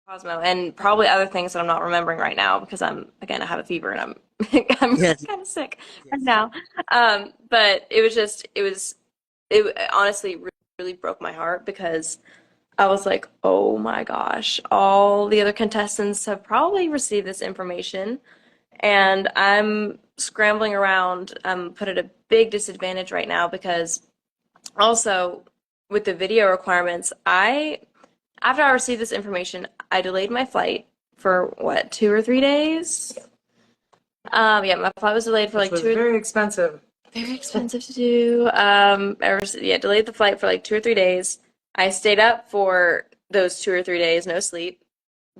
Cosmo, and probably other things that I'm not remembering right now because I have a fever and I'm I'm Yes, kind of sick right yes. now. But it honestly really broke my heart because I was like, oh my gosh, all the other contestants have probably received this information, and I'm scrambling around. I'm put at a big disadvantage right now because also with the video requirements, after I received this information, I delayed my flight for what, 2 or 3 days? Yeah, my flight was delayed for Which like was two. very expensive. Very expensive to do. Yeah, delayed the flight for like 2 or 3 days. I stayed up for those 2 or 3 days, no sleep,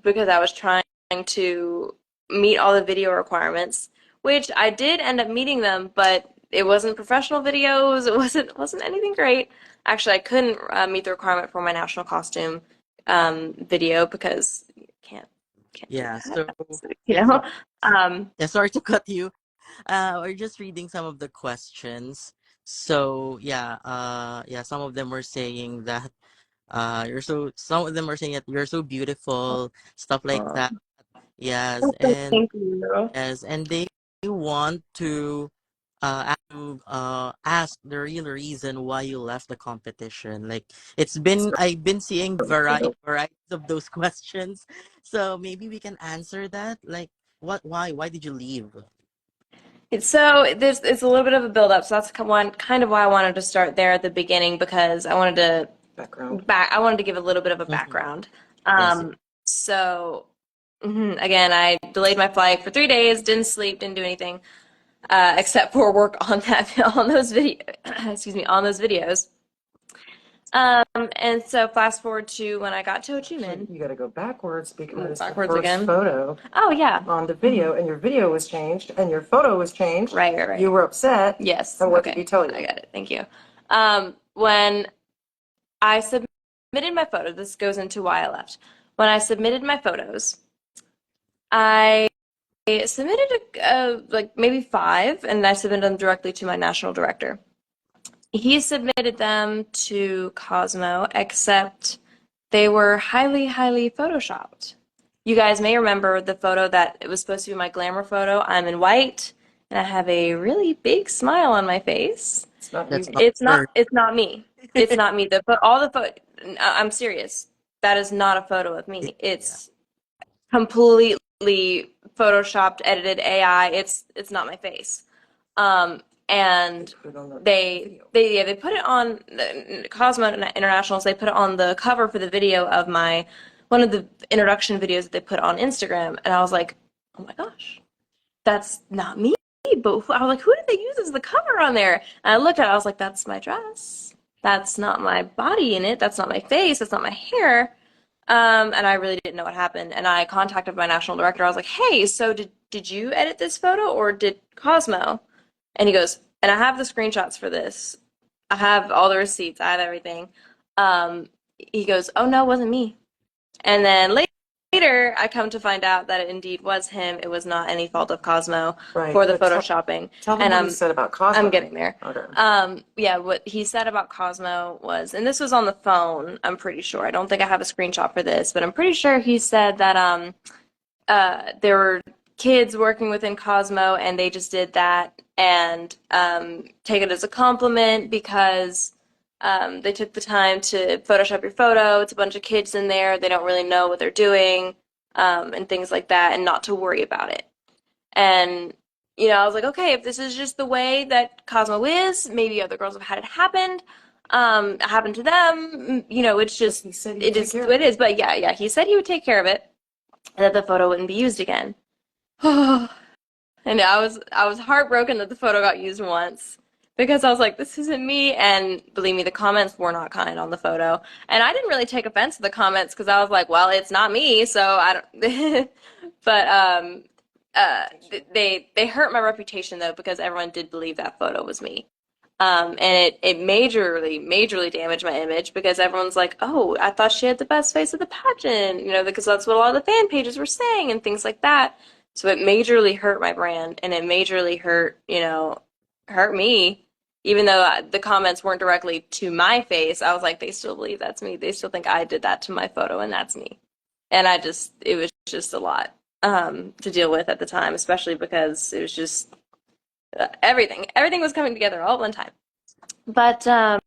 because I was trying to meet all the video requirements, which I did end up meeting them, but it wasn't professional videos. It wasn't anything great. Actually, I couldn't meet the requirement for my national costume video because you can't do Yeah, that. so So, you know. Um, yeah, sorry to cut you. We're just reading some of the questions. So yeah, yeah, some of them were saying that some of them are saying that you're so beautiful, stuff like that. Yes, and Thank you. yes, and they want to ask the real reason why you left the competition. Like I've been seeing varieties of those questions. So maybe we can answer that. Like why did you leave? So it's a little bit of a build up. So that's one kind of why I wanted to start there at the beginning because Background. I wanted to give a little bit of a Mhm. background. Yes. So again, I delayed my flight for 3 days, didn't sleep, didn't do anything except for work on that on those video excuse me, on those videos. And so fast forward to when I got to Ho Chi Actually, Minh. you got to go backwards because the Backwards first again. photo Oh yeah. on the video and your video was changed and your photo was changed. Right, right, You right. were upset. Yes. And what did he Okay. tell I you? got it. Thank you. When I submitted my photo. This goes into why I left. When I submitted my photos, I submitted like maybe five, and I submitted them directly to my national director. He submitted them to Cosmo, except they were highly, highly photoshopped. You guys may remember the photo that it was supposed to be my glamour photo. I'm in white, and I have a really big smile on my face. It's not That's you. not It's not. her. It's not me. It's not me. All the photo. I'm serious. That is not a photo of me. Yeah. It's completely photoshopped, edited AI. It's not my face. They And put it on the they video. they yeah they put it on the Cosmo Internationals. They put it on the cover for the video of my one of the introduction videos that they put on Instagram, and I was like, oh my gosh, that's not me. But I was like, who did they use as the cover on there? And I looked at it, I was like, that's my dress. That's not my body in it. That's not my face. That's not my hair. And I really didn't know what happened. And I contacted my national director. I was like, hey, so did you edit this photo or did Cosmo? And he goes, and I have the screenshots for this. I have all the receipts. I have everything. He goes, oh no, it wasn't me. And then later, I come to find out that it indeed was him. It was not any fault of Cosmo Right. for the But photoshopping. tell them And what he said about Cosmo. I'm getting there. Okay. Yeah, what he said about Cosmo was, and this was on the phone, I'm pretty sure. I don't think I have a screenshot for this, but I'm pretty sure he said that there were kids working within Cosmo and they just did that and take it as a compliment because they took the time to Photoshop your photo. It's a bunch of kids in there. They don't really know what they're doing and things like that, and not to worry about it. And, I was like, okay, if this is just the way that Cosmo is, maybe other girls have had happen to them. It's But just, he said he'd it take is care of what it it. is. But yeah, yeah, he said he would take care of it and that the photo wouldn't be used again. And I was heartbroken that the photo got used once because I was like, this isn't me. And believe me, the comments were not kind on the photo. And I didn't really take offense to the comments because I was like, well, it's not me, so I don't. But they hurt my reputation though because everyone did believe that photo was me. And it majorly damaged my image because everyone's like, oh, I thought she had the best face of the pageant, because that's what a lot of the fan pages were saying and things like that. So it majorly hurt my brand and it majorly hurt me. Even though the comments weren't directly to my face, I was like, they still believe that's me. They still think I did that to my photo and that's me. and it was just a lot to deal with at the time, especially because it was just everything was coming together all at one time. But so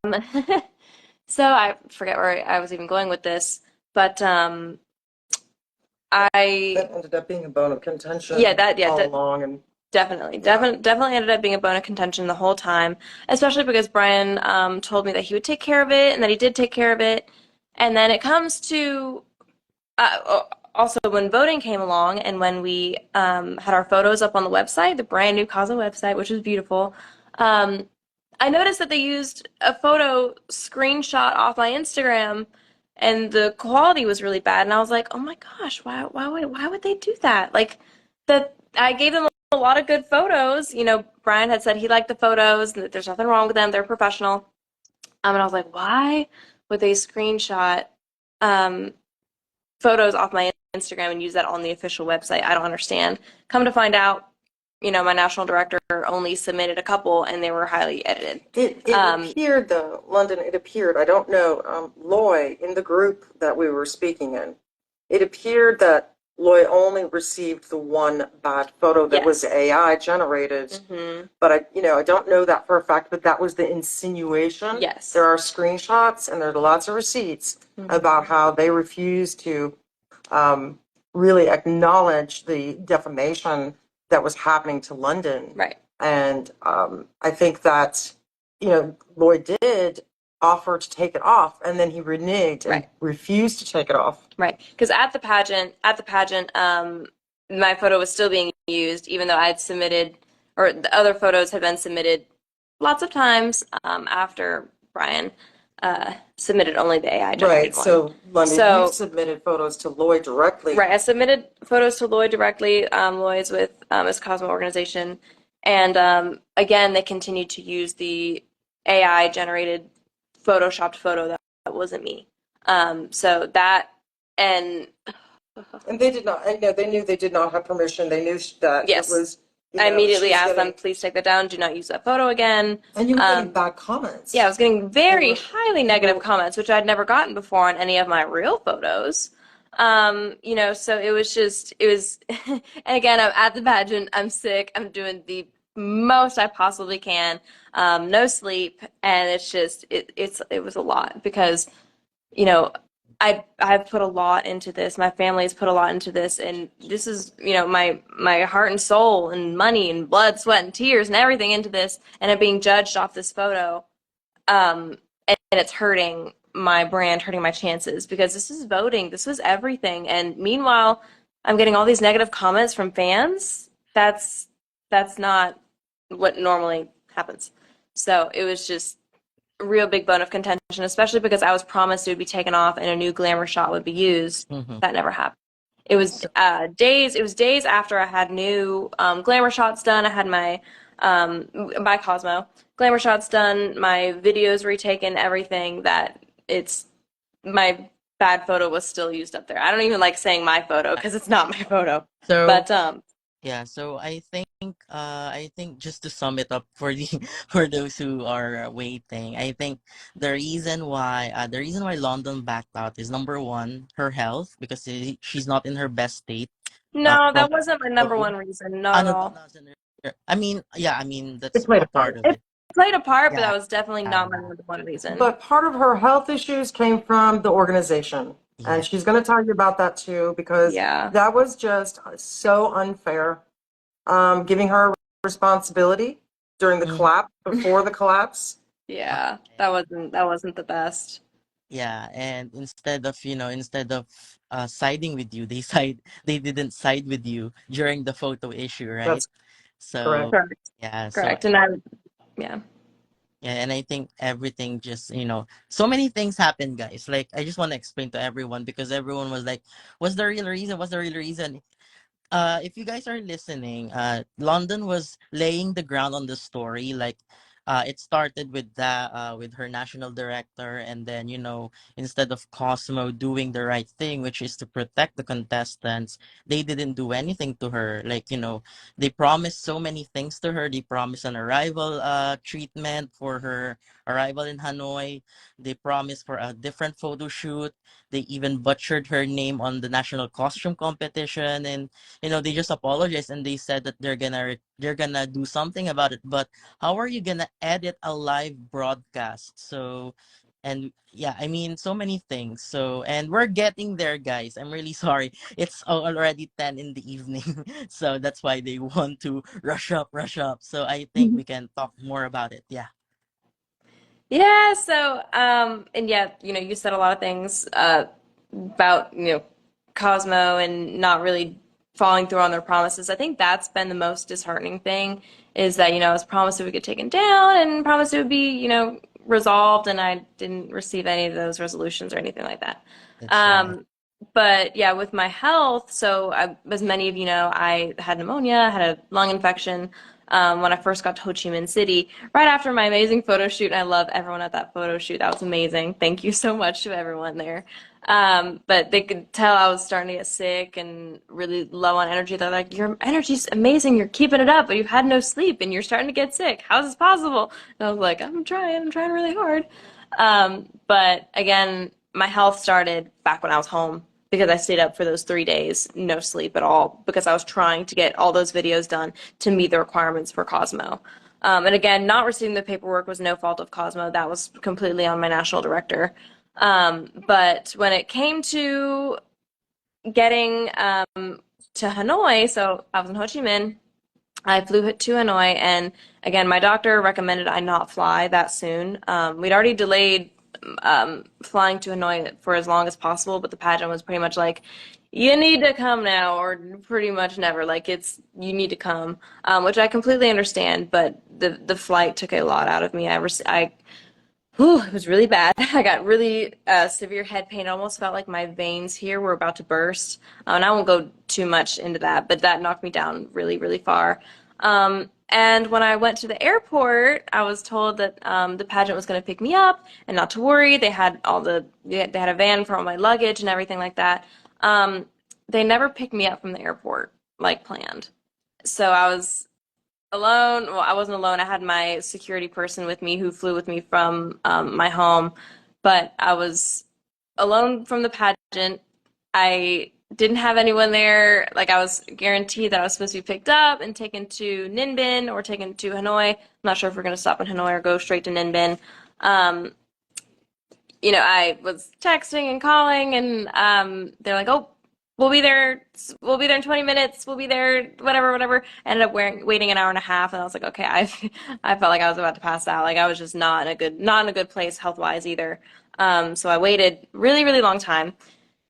I forget where I was even going with this, but I That ended up being a bone of contention yeah, all along, and definitely, yeah. definitely ended up being a bone of contention the whole time, especially because Brian told me that he would take care of it and that he did take care of it. And then it comes to also when voting came along and when we had our photos up on the website, the brand new Cosmo website, which was beautiful. Um, I noticed that they used a photo screenshot off my Instagram and the quality was really bad. And I was like, oh my gosh, why would they do that? Like that I gave them a lot of good photos. You know, Brian had said he liked the photos and that there's nothing wrong with them. They're professional. And I was like, why would they screenshot um, photos off my Instagram and use that on the official website? I don't understand. Come to find out, you know, my national director only submitted a couple and they were highly edited. It appeared though, London, it appeared, I don't know, Loy, in the group that we were speaking in, it appeared that Loy only received the one bad photo that was Yes. AI generated. But I don't know that for a fact, but that was the insinuation. Yes. There are screenshots and there's lots of receipts about how they refuse to really acknowledge the defamation that was happening to London. Right. And I think that, Lloyd did offer to take it off, and then he reneged and Right. refused to take it off. Right. Because at the pageant, my photo was still being used, even though I'd submitted, or the other photos had been submitted lots of times after Brian submitted only the AI Right. generated one. So, London, So- you submitted photos to Lloyd directly. Right. I submitted photos to Lloyd directly. Lloyd's with his Cosmo organization, and again, they continued to use the AI generated photoshopped photo that wasn't me. So that and And they did not, they knew they did not have permission. They knew that Yes. it was, I immediately she was asked them, getting, please take that down. Do not use that photo again. and you were getting bad comments. Yeah, I was getting very And highly negative comments, which I'd never gotten before on any of my real photos. So it was, and again, I'm at the pageant. I'm sick. I'm doing the most I possibly can. No sleep, and it was a lot because you know, I've put a lot into this. My family's put a lot into this, and this is, my heart and soul and money and blood, sweat and tears and everything into this, and it being judged off this photo, and it's hurting my brand, hurting my chances because this is voting, this was everything, and meanwhile, I'm getting all these negative comments from fans. That's not what normally happens. So it was just real big bone of contention, especially because I was promised it would be taken off and a new glamour shot would be used. That never happened. It was days after I had new glamour shots done. I had my by Cosmo glamour shots done, my videos retaken, everything that it's my bad photo was still used up there. I don't even like saying my photo because it's not my photo. So But yeah, so I think just to sum it up for the for those who are waiting, I think the reason why London backed out is number one, her health, because she's not in her best state. no, From that wasn't my number one reason. Not at ano, all. I mean, yeah, I mean it that's played a a part part. of It it. played a part, but Yeah, that was definitely not my yeah, number one reason. But part of her health issues came from the organization. yeah. And she's going to tell you about that too, because Yeah. that was just so unfair. Giving her responsibility during the Mhm. collapse, before the collapse. Yeah, that wasn't the best. Yeah, and instead of siding with you, they didn't side with you during the photo issue, right? That's correct. So Correct. yeah, Correct. And yeah. yeah, and I think everything just, so many things happened, guys. Like I just want to explain to everyone because everyone was like, what's the real reason? What's the real reason? If you guys are listening, London was laying the ground on the story. Like, it started with with her national director, and then instead of Cosmo doing the right thing, which is to protect the contestants, they didn't do anything to her. Like, they promised so many things to her. They promised an arrival treatment for her arrival in Hanoi. They promised for a different photo shoot. They even butchered her name on the national costume competition, and they just apologized and they said that they're gonna do something about it. But how are you gonna edit a live broadcast? So, and yeah, I mean, so many things. So, and we're getting there, guys. I'm really sorry. It's already 10 in the evening. So that's why they want to rush up, rush up. So I think we can talk more about it. Yeah. Yeah, so and yeah, you said a lot of things about, Cosmo and not really following through on their promises. I think that's been the most disheartening thing is that, I was promised it would get taken down and promised it would be, resolved, and I didn't receive any of those resolutions or anything like that. That's right. Um, but yeah, with my health, so as many of you know, I had pneumonia, had a lung infection when I first got to Ho Chi Minh City, right after my amazing photo shoot. And I love everyone at that photo shoot. That was amazing. Thank you so much to everyone there. But they could tell I was starting to get sick and really low on energy. They're like, "Your energy's amazing. You're keeping it up, but you've had no sleep and you're starting to get sick. How's this possible?" And I was like, I'm trying really hard." But again, my health started back when I was home because I stayed up for those 3 days, no sleep at all, because I was trying to get all those videos done to meet the requirements for Cosmo. And again, not receiving the paperwork was no fault of Cosmo. That was completely on my national director. But when it came to getting to Hanoi, so I was in Ho Chi Minh, I flew to Hanoi, and again, my doctor recommended I not fly that soon. We'd already delayed flying to Hanoi for as long as possible, but the pageant was pretty much like, you need to come now, or pretty much never. Like you need to come, which I completely understand. But the flight took a lot out of me. Whew, it was really bad. I got really severe head pain. It almost felt like my veins here were about to burst. And I won't go too much into that, but that knocked me down really, really far. And when I went to the airport, I was told that the pageant was going to pick me up and not to worry. They had a van for all my luggage and everything like that. Um, they never picked me up from the airport like planned. So I was alone. Well, I wasn't alone. I had my security person with me who flew with me from my home, but I was alone from the pageant. I didn't have anyone there. Like I was guaranteed that I was supposed to be picked up and taken to Ninh Binh or taken to Hanoi. I'm not sure if we're going to stop in Hanoi or go straight to Ninh Binh. Um, I was texting and calling, and they're like, "Oh, we'll be there. We'll be there in 20 minutes. We'll be there, whatever, whatever." I ended up waiting an hour and a half, and I was like, "Okay." I felt like I was about to pass out. Like I was just not in a good place health wise either. So I waited really, really long time.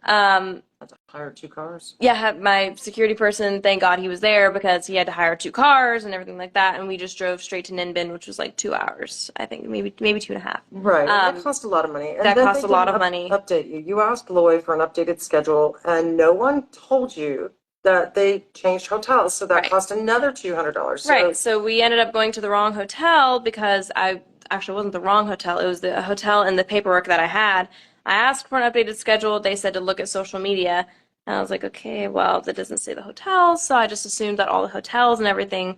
Um, Had to hire two cars. yeah, had my security person, thank God he was there because he had to hire two cars and everything like that, and we just drove straight to Ninh Binh, which was like 2 hours, I think, maybe two and a half. Right, and that cost a lot of money. And That then cost they a lot didn't of money. update you. You asked Loy for an updated schedule, and no one told you that they changed hotels, so that Right. cost another $200. So Right. So we ended up going to the wrong hotel because I actually wasn't the wrong hotel. It was the hotel in the paperwork that I had. I asked for an updated schedule. They said to look at social media. And I was like, okay, well, that doesn't say the hotels. So I just assumed that all the hotels and everything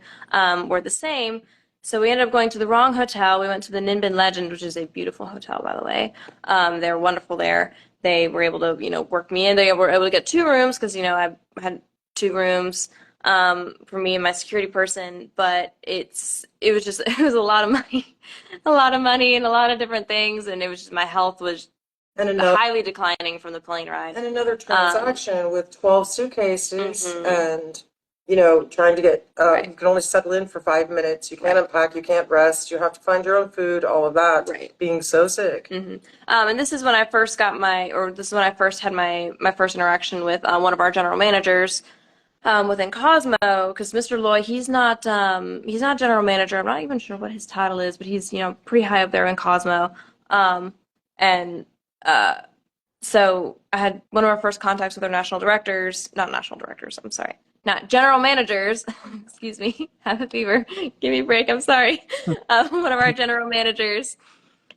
were the same. So we ended up going to the wrong hotel. We went to the Ninh Binh Legend, which is a beautiful hotel, by the way. They're wonderful there. They were able to, work me in. They were able to get two rooms because, I had two rooms for me and my security person, but it was just it was a lot of money, a lot of money and a lot of different things, and it was just my health was and another highly declining from the plane ride. transaction with 12 suitcases Mhm. and trying to get Right. you can only settle in for 5 minutes. You can't Right. unpack, you can't rest, you have to find your own food, all of that. Right. Being so sick. And this is when I first this is when I first had my first interaction with one of our general managers within Cosmo, because Mr. Loy, he's not general manager. I'm not even sure what his title is, but he's pretty high up there in Cosmo. And so I had one of our first contacts with our national directors, not national directors, I'm sorry, not general managers. Excuse me, have a fever. Give me a break. I'm sorry. One of our general managers.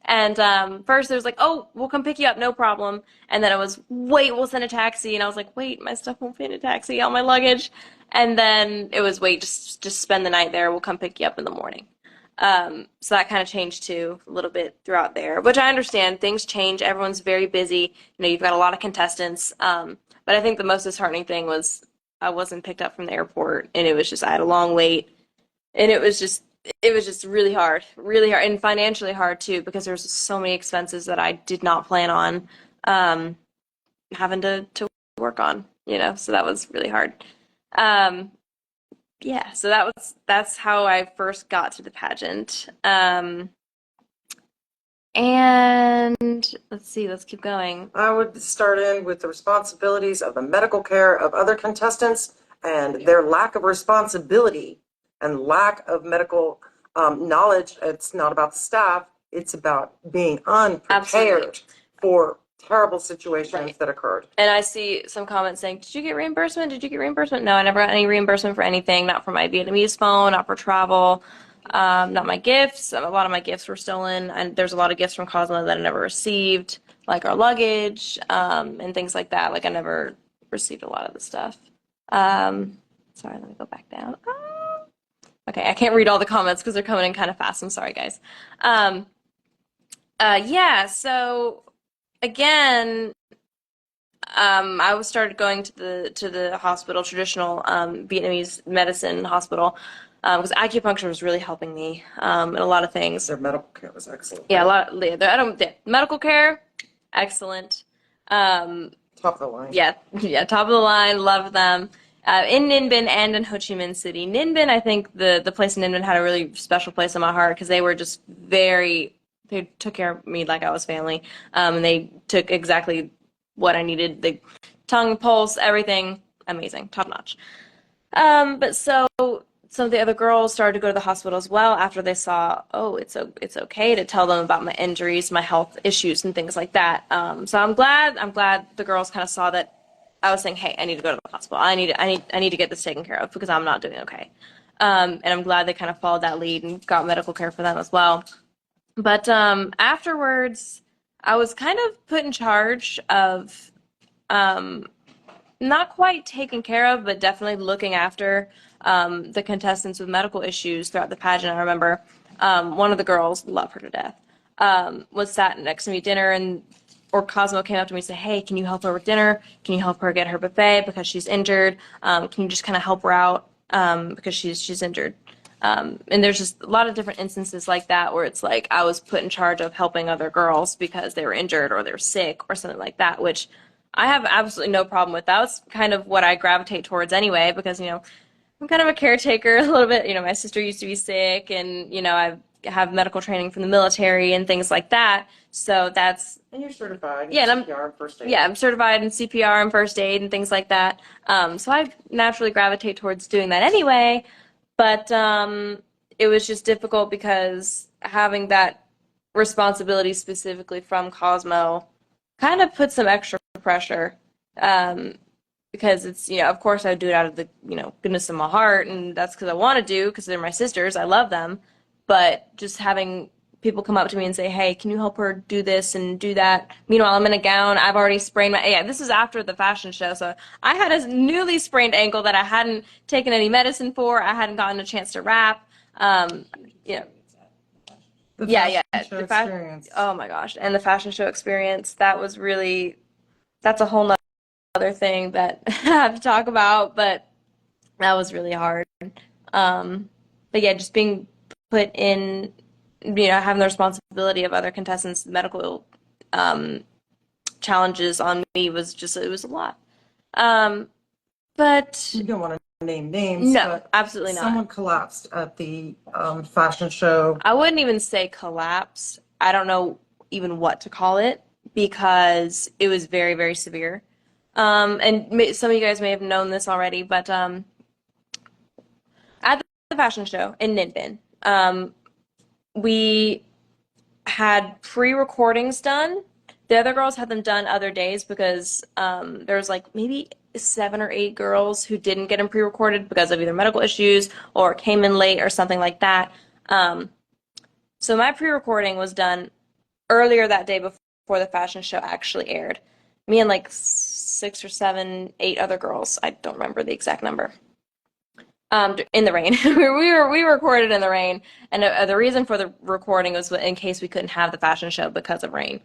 And first it was like, "Oh, we'll come pick you up, no problem." And then it was, "Wait, we'll send a taxi." And I was like, "Wait, my stuff won't fit in a taxi, all my luggage." And then it was, "Wait, just spend the night there. We'll come pick you up in the morning." So that kind of changed too a little bit throughout there, which I understand. Things change. Everyone's very busy. You've got a lot of contestants. But I think the most disheartening thing was I wasn't picked up from the airport, and it was just I had a long wait, and it was just really hard, and financially hard too because there's so many expenses that I did not plan on having to work on. So that was really hard. Um, yeah, so that's how I first got to the pageant. And let's see, let's keep going. I would start in with the responsibilities of the medical care of other contestants and their lack of responsibility and lack of medical knowledge. It's not about the staff, it's about being unprepared Absolutely. for terrible situations Right. that occurred. And I see some comments saying, "Did you get reimbursement? Did you get reimbursement?" No, I never got any reimbursement for anything, not for my Vietnamese phone, not for travel, not my gifts. A lot of my gifts were stolen, and there's a lot of gifts from Cosmo that I never received, like our luggage, and things like that. Like I never received a lot of the stuff. Sorry, let me go back down. Okay, I can't read all the comments because they're coming in kind of fast. I'm sorry, guys. Yeah, so again, I was started going to the hospital, traditional Vietnamese medicine hospital, because acupuncture was really helping me in a lot of things. Their medical care was excellent. Yeah, a lot. Yeah, medical care, excellent. Top of the line. Yeah, yeah, top of the line. Love them. In Ninh Binh and in Ho Chi Minh City. Ninh Binh, I think the place in Ninh Binh had a really special place in my heart because they were just they took care of me like I was family. And they took exactly what I needed. The tongue, pulse, everything, amazing, top notch. But so some of the other girls started to go to the hospital as well after they saw, oh, it's okay to tell them about my injuries, my health issues, and things like that. So I'm glad the girls kind of saw that I was saying, hey, I need to go to the hospital. I need to get this taken care of because I'm not doing okay. And I'm glad they kind of followed that lead and got medical care for them as well. But afterwards, I was kind of put in charge of um, not quite taken care of, but definitely looking after the contestants with medical issues throughout the pageant. I remember one of the girls, love her to death, was sat next to me at dinner, and or Cosmo came up to me and said, "Hey, can you help her with dinner? Can you help her get her buffet because she's injured? Can you just kind of help her out because she's injured?" And there's just a lot of different instances like that where it's like I was put in charge of helping other girls because they were injured or they were sick or something like that, which I have absolutely no problem with. That's kind of what I gravitate towards anyway, because, I'm kind of a caretaker a little bit. My sister used to be sick, and, I have medical training from the military and things like that. So that's, And you're certified in yeah, and CPR and first aid. yeah, I'm certified in CPR and first aid and things like that. So I naturally gravitate towards doing that anyway. But it was just difficult because having that responsibility specifically from Cosmo kind of put some extra pressure. Because it's, of course I do it out of the, goodness of my heart, and that's because I want to do, because they're my sisters. I love them. But just having people come up to me and say, hey, can you help her do this and do that? Meanwhile, I'm in a gown. I've already sprained yeah, this is after the fashion show. So I had a newly sprained ankle that I hadn't taken any medicine for. I hadn't gotten a chance to wrap. You know, The yeah, fashion show the experience. oh my gosh. And the fashion show experience, that's a whole other thing that I have to talk about, but that was really hard. But yeah, just being put in, having the responsibility of other contestants' medical challenges on me it was a lot. But You don't want to name names, no, but absolutely not. someone collapsed at the fashion show. I wouldn't even say collapse. I don't know even what to call it because it was very, very severe. And some of you guys may have known this already, but at the fashion show in Ninh Binh, we had pre-recordings done. The other girls had them done other days because there was like maybe 7 or 8 girls who didn't get them pre-recorded because of either medical issues or came in late or something like that. So my pre-recording was done earlier that day before the fashion show actually aired. Me and like 6 or 7, 8 other girls. I don't remember the exact number. In the rain. We recorded in the rain, and the reason for the recording was in case we couldn't have the fashion show because of rain.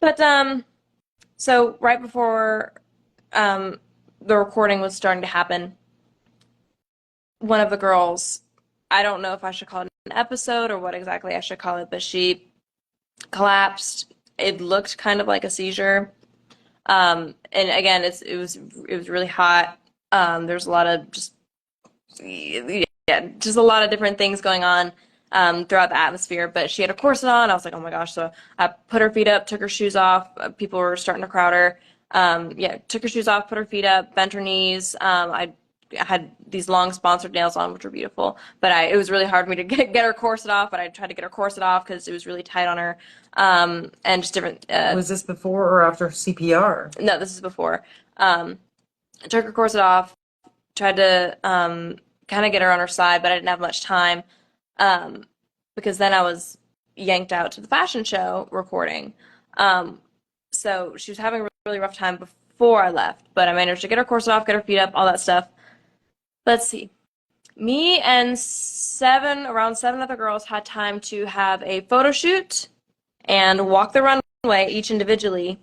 But so right before um, the recording was starting to happen, one of the girls, I don't know if I should call it an episode or what exactly I should call it, but she collapsed. It looked kind of like a seizure. And again, it was really hot. There's a lot of just a lot of different things going on throughout the atmosphere. But she had a corset on. I was like, oh my gosh. So I put her feet up, took her shoes off. People were starting to crowd her. Yeah, took her shoes off, put her feet up, bent her knees. I had these long sponsored nails on, which were beautiful. But it was really hard for me to get her corset off. But I tried to get her corset off because it was really tight on her. And just different. Was this before or after CPR? No, this is before. I took her corset off, tried to kind of get her on her side, but I didn't have much time because then I was yanked out to the fashion show recording. So she was having a really rough time before I left, but I managed to get her corset off, get her feet up, all that stuff. Let's see. Me and around seven other girls had time to have a photo shoot and walk the runway each individually.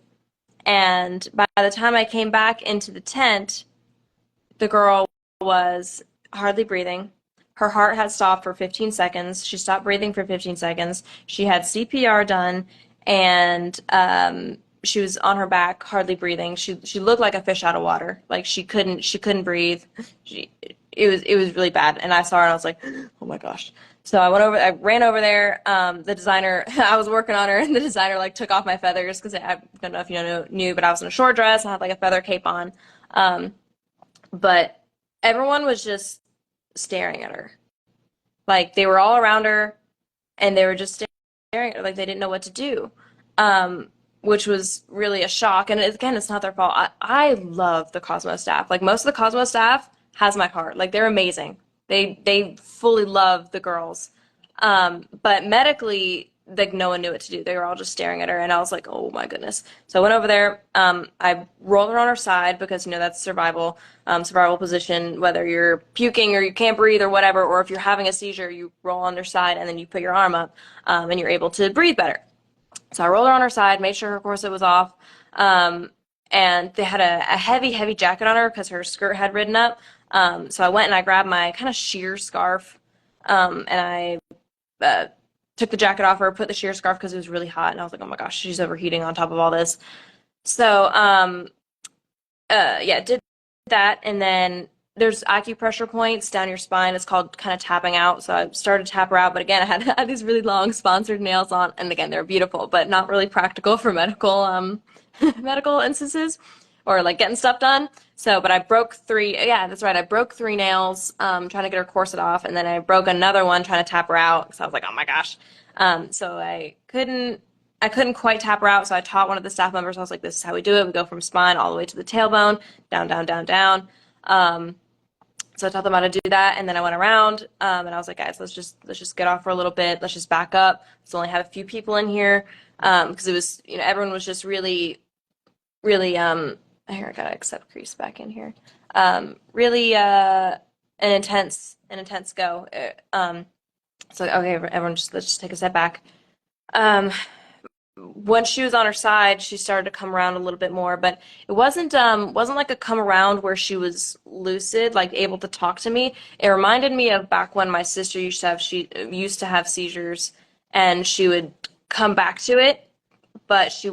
And by the time I came back into the tent, the girl was hardly breathing. Her heart had stopped for 15 seconds. She stopped breathing for 15 seconds. She had CPR done, and she was on her back, hardly breathing. She looked like a fish out of water. Like she couldn't breathe. It was really bad. And I saw her and I was like, oh my gosh. So I ran over there. The designer, I was working on her, and the designer like took off my feathers because I don't know if you knew, but I was in a short dress. I had like a feather cape on. But everyone was just staring at her. Like they were all around her and they were just staring at her like they didn't know what to do. Which was really a shock. And again, it's not their fault. I love the Cosmo staff. Like most of the Cosmo staff has my heart. Like they're amazing. They fully love the girls. But medically, like no one knew what to do. They were all just staring at her, and I was like, "Oh my goodness!" So I went over there. I rolled her on her side because that's survival position. Whether you're puking or you can't breathe or whatever, or if you're having a seizure, you roll on their side and then you put your arm up, and you're able to breathe better. So I rolled her on her side, made sure her corset was off, and they had a heavy, heavy jacket on her because her skirt had ridden up. So I went and I grabbed my kind of sheer scarf, and I took the jacket off her, put the sheer scarf because it was really hot, and I was like, oh my gosh, she's overheating on top of all this. So, yeah, did that, and then there's acupressure points down your spine. It's called kind of tapping out. So I started to tap her out, but again, I had these really long sponsored nails on, and again, they're beautiful, but not really practical for medical medical instances or like getting stuff done. So, but I broke three. Yeah, that's right. I broke three nails trying to get her corset off, and then I broke another one trying to tap her out because I was like, oh my gosh. So I couldn't quite tap her out. So I taught one of the staff members. I was like, this is how we do it. We go from spine all the way to the tailbone, down, down, down, down. So I taught them how to do that, and then I went around, and I was like, guys, let's just get off for a little bit. Let's just back up. Let's only have a few people in here, because it was, everyone was just really, really, here, I gotta accept crease back in here. Really, an intense go. So okay, everyone, let's just take a step back. Once she was on her side, she started to come around a little bit more, but it wasn't like a come around where she was lucid, like able to talk to me. It reminded me of back when my sister used to have seizures, and she would come back to it, but she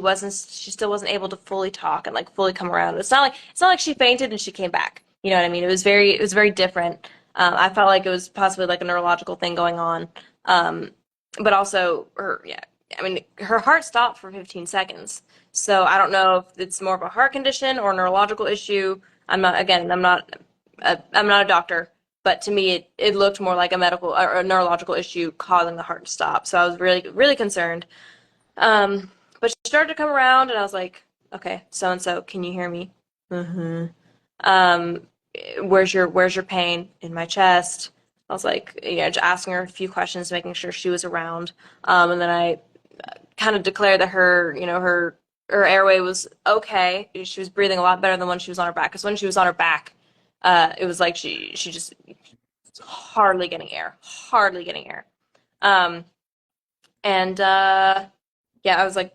still wasn't able to fully talk and like fully come around. It's not like she fainted and she came back. You know what I mean? It was very different. I felt like it was possibly like a neurological thing going on. But also her heart stopped for 15 seconds. So I don't know if it's more of a heart condition or a neurological issue. I'm not a doctor, but to me it looked more like a medical or a neurological issue causing the heart to stop. So I was really, really concerned. But she started to come around, and I was like, okay, so and so, can you hear me? Mm-hmm. Where's your pain? In my chest. I was like, just asking her a few questions, making sure she was around. And then I kind of declared that her airway was okay. She was breathing a lot better than when she was on her back. Because when she was on her back, it was like she just hardly getting air, hardly getting air. And yeah, I was like,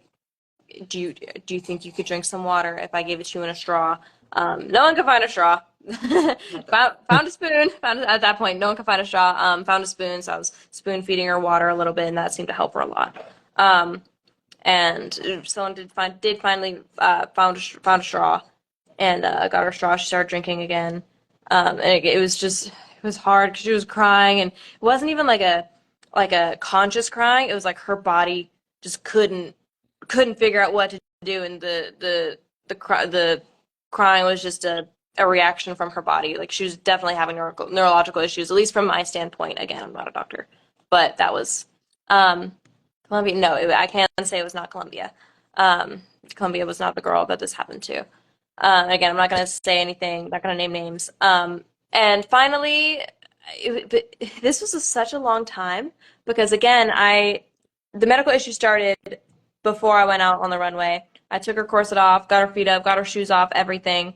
do you think you could drink some water if I gave it to you in a straw? No one could find a straw. Found a spoon. At that point, no one could find a straw. Found a spoon, so I was spoon feeding her water a little bit, and that seemed to help her a lot. And someone did finally found a straw, and got her straw. She started drinking again, and it was just, it was hard because she was crying, and it wasn't even like a conscious crying. It was like her body just couldn't figure out what to do, and the crying was just a reaction from her body. Like she was definitely having neurological issues, at least from my standpoint. Again, I'm not a doctor, but that was Columbia. No, I can't say it was not Columbia. Columbia was not the girl that this happened to. Again, I'm not going to say anything, not going to name names. And finally, this was such a long time because again, the medical issue started before I went out on the runway. I took her corset off, got her feet up, got her shoes off, everything.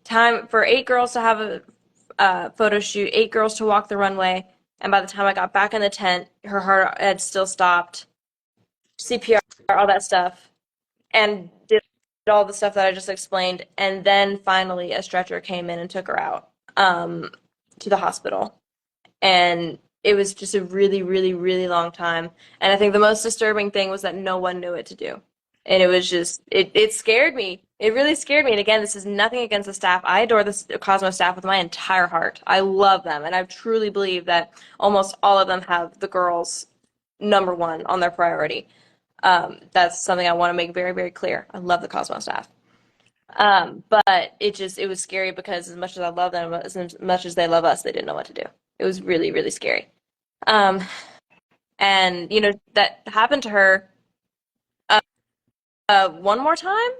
Time for 8 girls to have a photo shoot, 8 girls to walk the runway. And by the time I got back in the tent, her heart had still stopped, CPR, all that stuff, and did all the stuff that I just explained. And then finally, a stretcher came in and took her out to the hospital. And it was just a really, really, really long time. And I think the most disturbing thing was that no one knew what to do. And it was just, it scared me. It really scared me. And again, this is nothing against the staff. I adore the Cosmos staff with my entire heart. I love them. And I truly believe that almost all of them have the girls number one on their priority. That's something I want to make very, very clear. I love the Cosmos staff. But it was scary because as much as I love them, as much as they love us, they didn't know what to do. It was really, really scary. Um, and that happened to her one more time,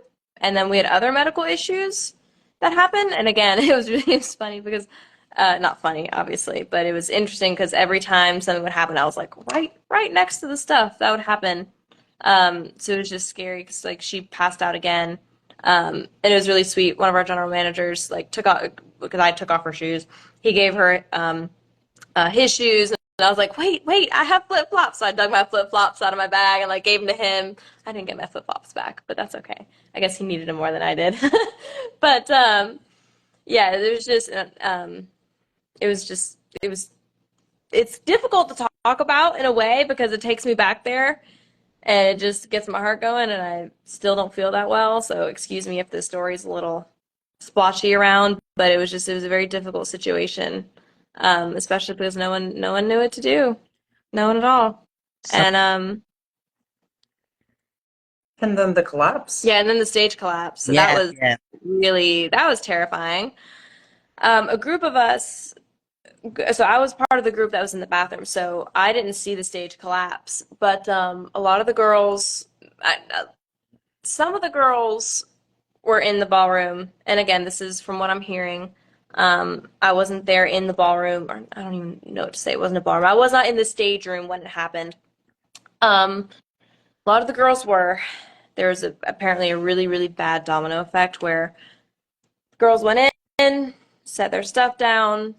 and then we had other medical issues that happened. And again, it was funny because not funny, obviously, but it was interesting because every time something would happen, I was like right next to the stuff that would happen. So it was just scary because like she passed out again. And it was really sweet. One of our general managers like took off because I took off her shoes. He gave her his shoes, and I was like, wait, I have flip flops. So I dug my flip flops out of my bag and like gave them to him. I didn't get my flip flops back, but that's okay. I guess he needed them more than I did. But yeah, it was just it's difficult to talk about in a way because it takes me back there and it just gets my heart going, and I still don't feel that well. So excuse me if the story's a little splotchy around, but it was a very difficult situation, especially because no one knew what to do, no one at all. So, And And then the collapse. yeah, and then the stage collapse. So yeah, yeah. that was terrifying. A group of us, so I was part of the group that was in the bathroom, so I didn't see the stage collapse. But a lot of the girls, some of the girls were in the ballroom, and again, this is from what I'm hearing. I wasn't there in the ballroom, or I don't even know what to say. It wasn't a ballroom. I was not in the stage room when it happened. A lot of the girls were. There was apparently a really, really bad domino effect where girls went in, set their stuff down,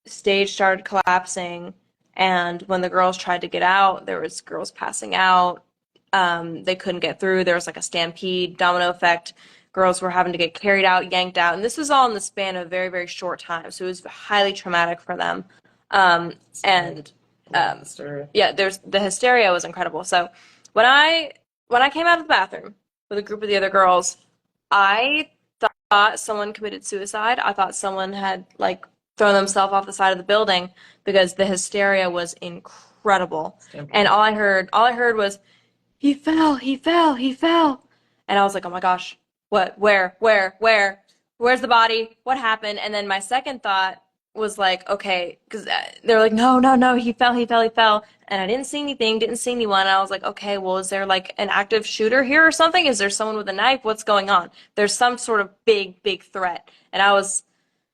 stage started collapsing, and when the girls tried to get out, there was girls passing out. They couldn't get through. There was like a stampede, domino effect. Girls were having to get carried out, yanked out, and this was all in the span of a very, very short time. So it was highly traumatic for them. And yeah, there's the hysteria was incredible. So when I came out of the bathroom with a group of the other girls, I thought someone committed suicide. I thought someone had like thrown themselves off the side of the building because the hysteria was incredible. And all I heard was, he fell, he fell, he fell. And I was like, oh my gosh, what, where's the body? What happened? And then my second thought was like, okay, because they were like, no, he fell, he fell, he fell. And I didn't see anything, didn't see anyone. And I was like, okay, well, is there like an active shooter here or something? Is there someone with a knife? What's going on? There's some sort of big threat. And I was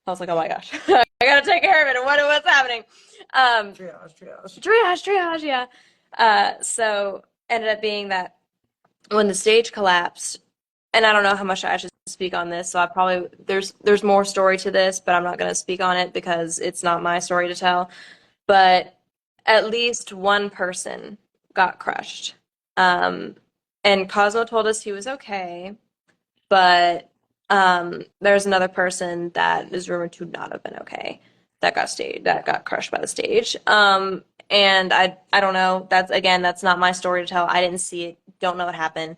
like, oh my gosh, I gotta take care of it. And what's happening? Triage, yeah. So ended up being that when the stage collapsed, and I don't know how much I should speak on this, so I probably there's more story to this, but I'm not going to speak on it because it's not my story to tell. But at least one person got crushed. Um, and Cosmo told us he was okay, but there's another person that is rumored to not have been okay that got crushed by the stage. And I don't know. That's not my story to tell. I didn't see it. Don't know what happened.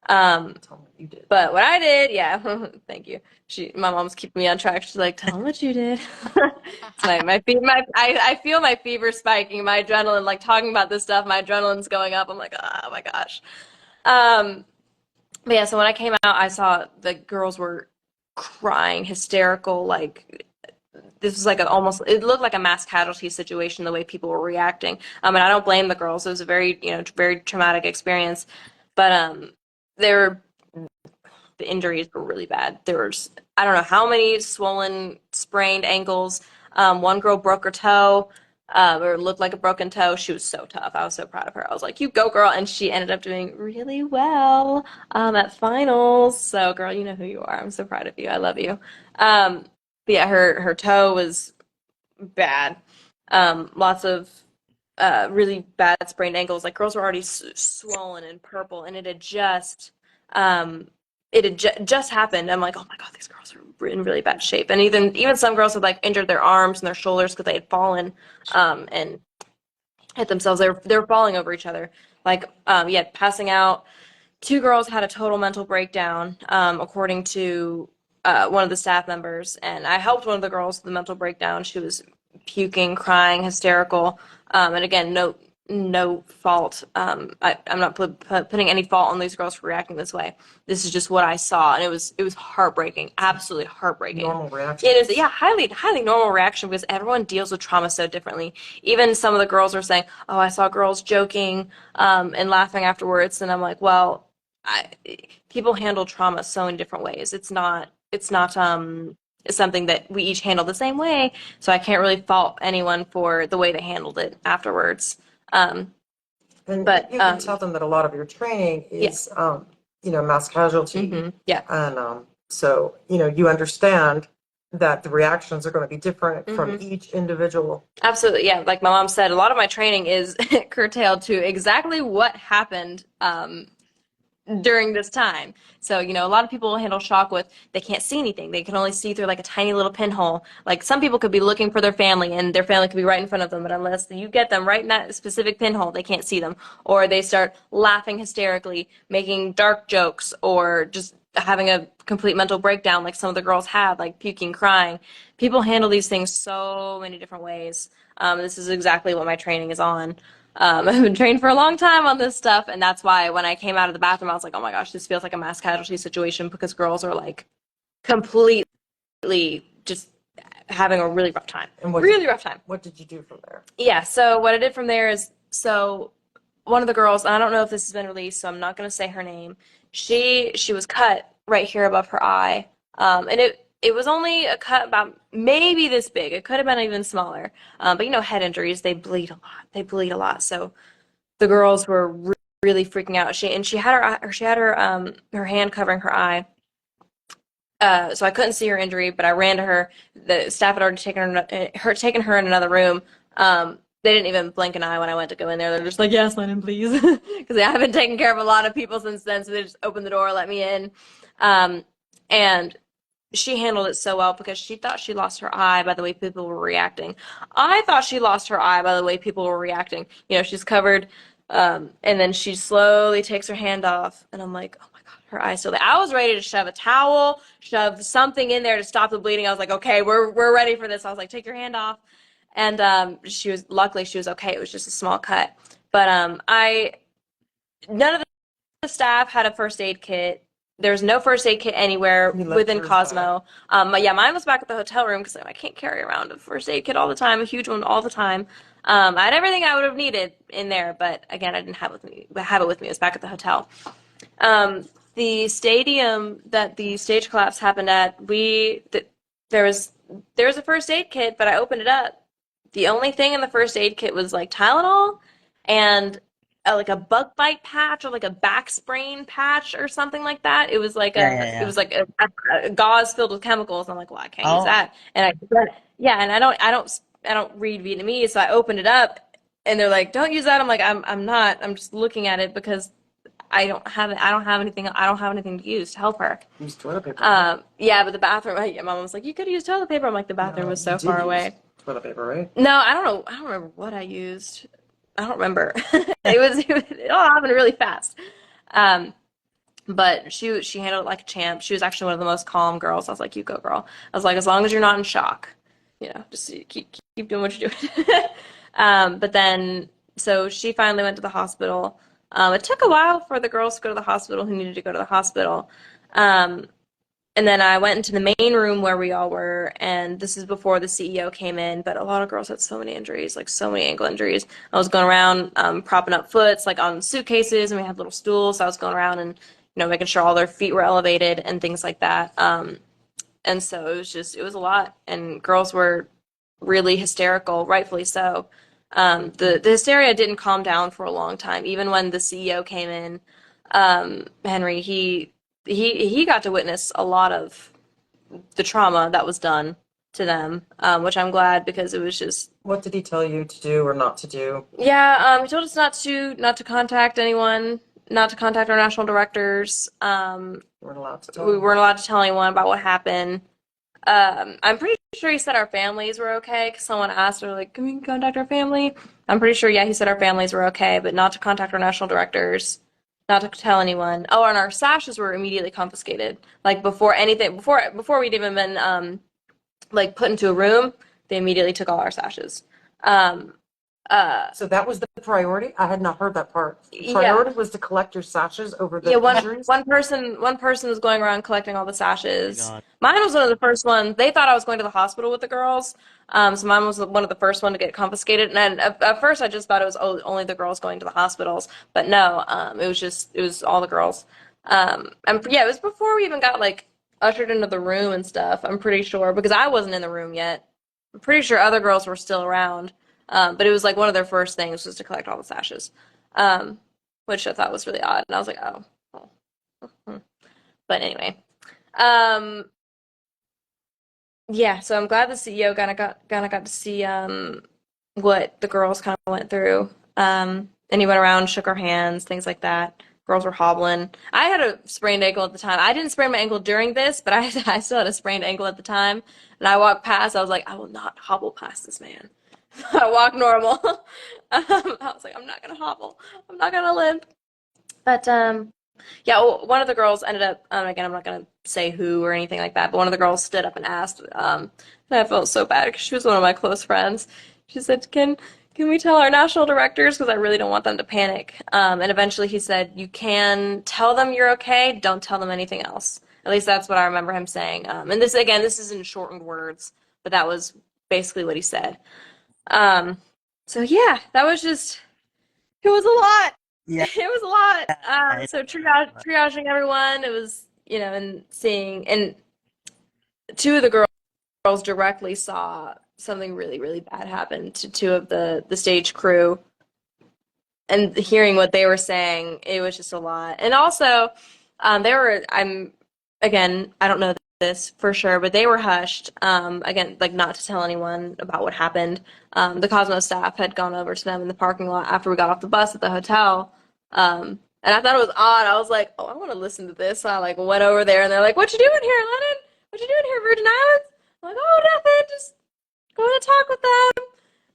Tell me you did. But what I did, yeah, thank you. My mom's keeping me on track. She's like, tell them what you did. It's I feel my fever spiking, my adrenaline, like talking about this stuff, my adrenaline's going up. I'm like, oh my gosh. Um, but yeah, so when I came out, I saw the girls were crying, hysterical, like this was like it looked like a mass casualty situation, the way people were reacting. And I don't blame the girls. It was a very, very traumatic experience. But there the injuries were really bad. There was, I don't know how many swollen, sprained ankles. One girl broke her toe, or looked like a broken toe. She was so tough. I was so proud of her. I was like, "You go, girl!" And she ended up doing really well at finals. So, girl, you know who you are. I'm so proud of you. I love you. But yeah, her toe was bad. Lots of really bad sprained ankles. Like girls were already swollen and purple, and um, it had just happened. I'm like, oh my god, these girls are in really bad shape. And even some girls had like injured their arms and their shoulders because they had fallen and hit themselves. They were falling over each other. Like yeah, passing out. Two girls had a total mental breakdown, according to one of the staff members, and I helped one of the girls with the mental breakdown. She was puking, crying, hysterical, and again, no fault. I'm not putting any fault on these girls for reacting this way. This is just what I saw, and it was heartbreaking, absolutely heartbreaking. Normal reaction. It is, yeah, highly normal reaction because everyone deals with trauma so differently. Even some of the girls are saying, "Oh, I saw girls joking and laughing afterwards," and I'm like, well. I, People handle trauma so in different ways. It's something that we each handle the same way, so I can't really fault anyone for the way they handled it afterwards. Um, And but you can tell them that a lot of your training yeah. is, mass casualty. Yeah. And so, you understand that the reactions are going to be different from each individual. Absolutely, yeah. Like my mom said, a lot of my training is curtailed to exactly what happened during this time. So, a lot of people handle shock with they can't see anything. They can only see through like a tiny little pinhole. Like some people could be looking for their family and their family could be right in front of them, but unless you get them right in that specific pinhole, they can't see them. Or they start laughing hysterically, making dark jokes, or just having a complete mental breakdown like some of the girls had, like puking, crying. People handle these things so many different ways. This is exactly what my training is on. I've been trained for a long time on this stuff, and that's why when I came out of the bathroom, I was like, oh my gosh, this feels like a mass casualty situation because girls are like completely just having a really rough time. And Really rough time. What did you do from there? Yeah, so what I did from there is, so one of the girls, and I don't know if this has been released, so I'm not going to say her name. She was cut right here above her eye, and it was only a cut about maybe this big. It could have been even smaller. But head injuries, they bleed a lot. They bleed a lot. So the girls were really freaking out. She had her hand covering her eye. So I couldn't see her injury, but I ran to her. The staff had already taken her in another room. They didn't even blink an eye when I went to go in there. They're just like, yes, let in, please. Because I haven't taken care of a lot of people since then, so they just opened the door, let me in. And she handled it so well because she thought she lost her eye by the way people were reacting. I thought she lost her eye by the way people were reacting. She's covered, and then she slowly takes her hand off, and I'm like, oh my God, her eye's still there. I was ready to shove a towel, shove something in there to stop the bleeding. I was like, okay, we're ready for this. I was like, take your hand off. And luckily she was okay. It was just a small cut. But none of the staff had a first aid kit. There's no first aid kit anywhere within Cosmo. Yeah, mine was back at the hotel room because I can't carry around a first aid kit all the time, a huge one all the time. I had everything I would have needed in there, but again, I didn't have it with me. It was back at the hotel. The stadium that the stage collapse happened at, there was a first aid kit, but I opened it up. The only thing in the first aid kit was like Tylenol and like a bug bite patch or like a back sprain patch or something like that. It was like Yeah, yeah, yeah. a gauze filled with chemicals. I'm like, well, I can't use Oh, that. And and I don't read Vietnamese, so I opened it up, and they're like, don't use that. I'm like, I'm not. I'm just looking at it because I don't have anything. I don't have anything to use to help her. Use toilet paper. Yeah, but the bathroom. My mom was like, you could use toilet paper. I'm like, the bathroom No, was you so did far use away. toilet paper, right? No, I don't know. I don't remember what I used. I don't remember. It all happened really fast. Um, but she handled it like a champ. She was actually one of the most calm girls. I was like, you go, girl. I was like, as long as you're not in shock, just keep doing what you're doing. But then, so she finally went to the hospital. It took a while for the girls to go to the hospital who needed to go to the hospital. Um, and then I went into the main room where we all were, and this is before the CEO came in, but a lot of girls had so many injuries, like so many ankle injuries. I was going around propping up foots, like on suitcases, and we had little stools, so I was going around and, making sure all their feet were elevated and things like that. And so it was a lot, and girls were really hysterical, rightfully so. The hysteria didn't calm down for a long time, even when the CEO came in. Henry, he got to witness a lot of the trauma that was done to them, which I'm glad because it was just What did he tell you to do or not to do? yeah. He told us not to contact anyone, not to contact our national directors. You weren't allowed to tell We him? weren't allowed to tell anyone about what happened. I'm pretty sure he said our families were okay because someone asked her like, "Can we contact our family?" I'm pretty sure, yeah, he said our families were okay, but not to contact our national directors, not to tell anyone. Oh, and our sashes were immediately confiscated. Like before we'd even been like put into a room, they immediately took all our sashes. Um, So that was the priority? I had not heard that part. The yeah. priority was to collect your sashes over Yeah, the injuries? one person was going around collecting all the oh my sashes. God. Mine was one of the first ones. They thought I was going to the hospital with the girls, so mine was one of the first one to get confiscated. And then at first, I just thought it was only the girls going to the hospitals, but no, it was all the girls. And yeah, it was before we even got like ushered into the room and stuff. I'm pretty sure because I wasn't in the room yet. I'm pretty sure other girls were still around, but it was like one of their first things was to collect all the sashes. Um, which I thought was really odd. And I was like, oh. Hmm. But anyway, um, yeah. So I'm glad the CEO kind of got to see what the girls kind of went through. And he went around, shook our hands, things like that. Girls were hobbling. I had a sprained ankle at the time. I didn't sprain my ankle during this, but I still had a sprained ankle at the time. And I walked past. I was like, I will not hobble past this man. I walk normal. I was like, I'm not gonna hobble. I'm not gonna limp. But yeah, well, one of the girls ended up, again, I'm not going to say who or anything like that, but one of the girls stood up and asked, and I felt so bad because she was one of my close friends. She said, can we tell our national directors? Because I really don't want them to panic. And eventually he said, you can tell them you're okay, don't tell them anything else. At least that's what I remember him saying. And this is in shortened words, but that was basically what he said. Um, so yeah, it was a lot. Yeah, It was a lot. I So know. triaging everyone, it was, and seeing, and two of the girls directly saw something really, really bad happen to two of the stage crew, and hearing what they were saying, it was just a lot. And also, again, I don't know this for sure, but they were hushed. Again, like not to tell anyone about what happened. The Cosmo staff had gone over to them in the parking lot after we got off the bus at the hotel. And I thought it was odd. I was like, oh, I want to listen to this. So I like went over there and they're like, what you doing here, Lennon? What you doing here, Virgin Islands? I'm like, oh, nothing. Just going to talk with them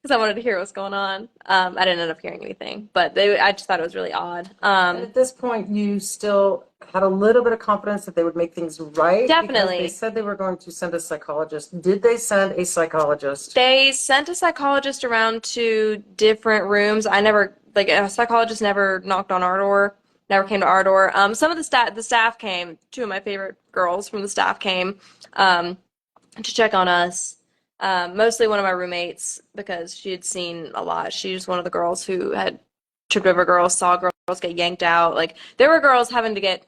because I wanted to hear what's going on. I didn't end up hearing anything, but I just thought it was really odd. And at this point, you still had a little bit of confidence that they would make things right? Because Definitely. they said they were going to send a psychologist. Did they send a psychologist? They sent a psychologist around to different rooms. I never, like, a psychologist never knocked on our door, never came to our door. Some of the staff came. Two of my favorite girls from the staff came um, to check on us. Mostly one of my roommates because she had seen a lot. She was one of the girls who had tripped over girls, saw girls get yanked out. Like there were girls having to get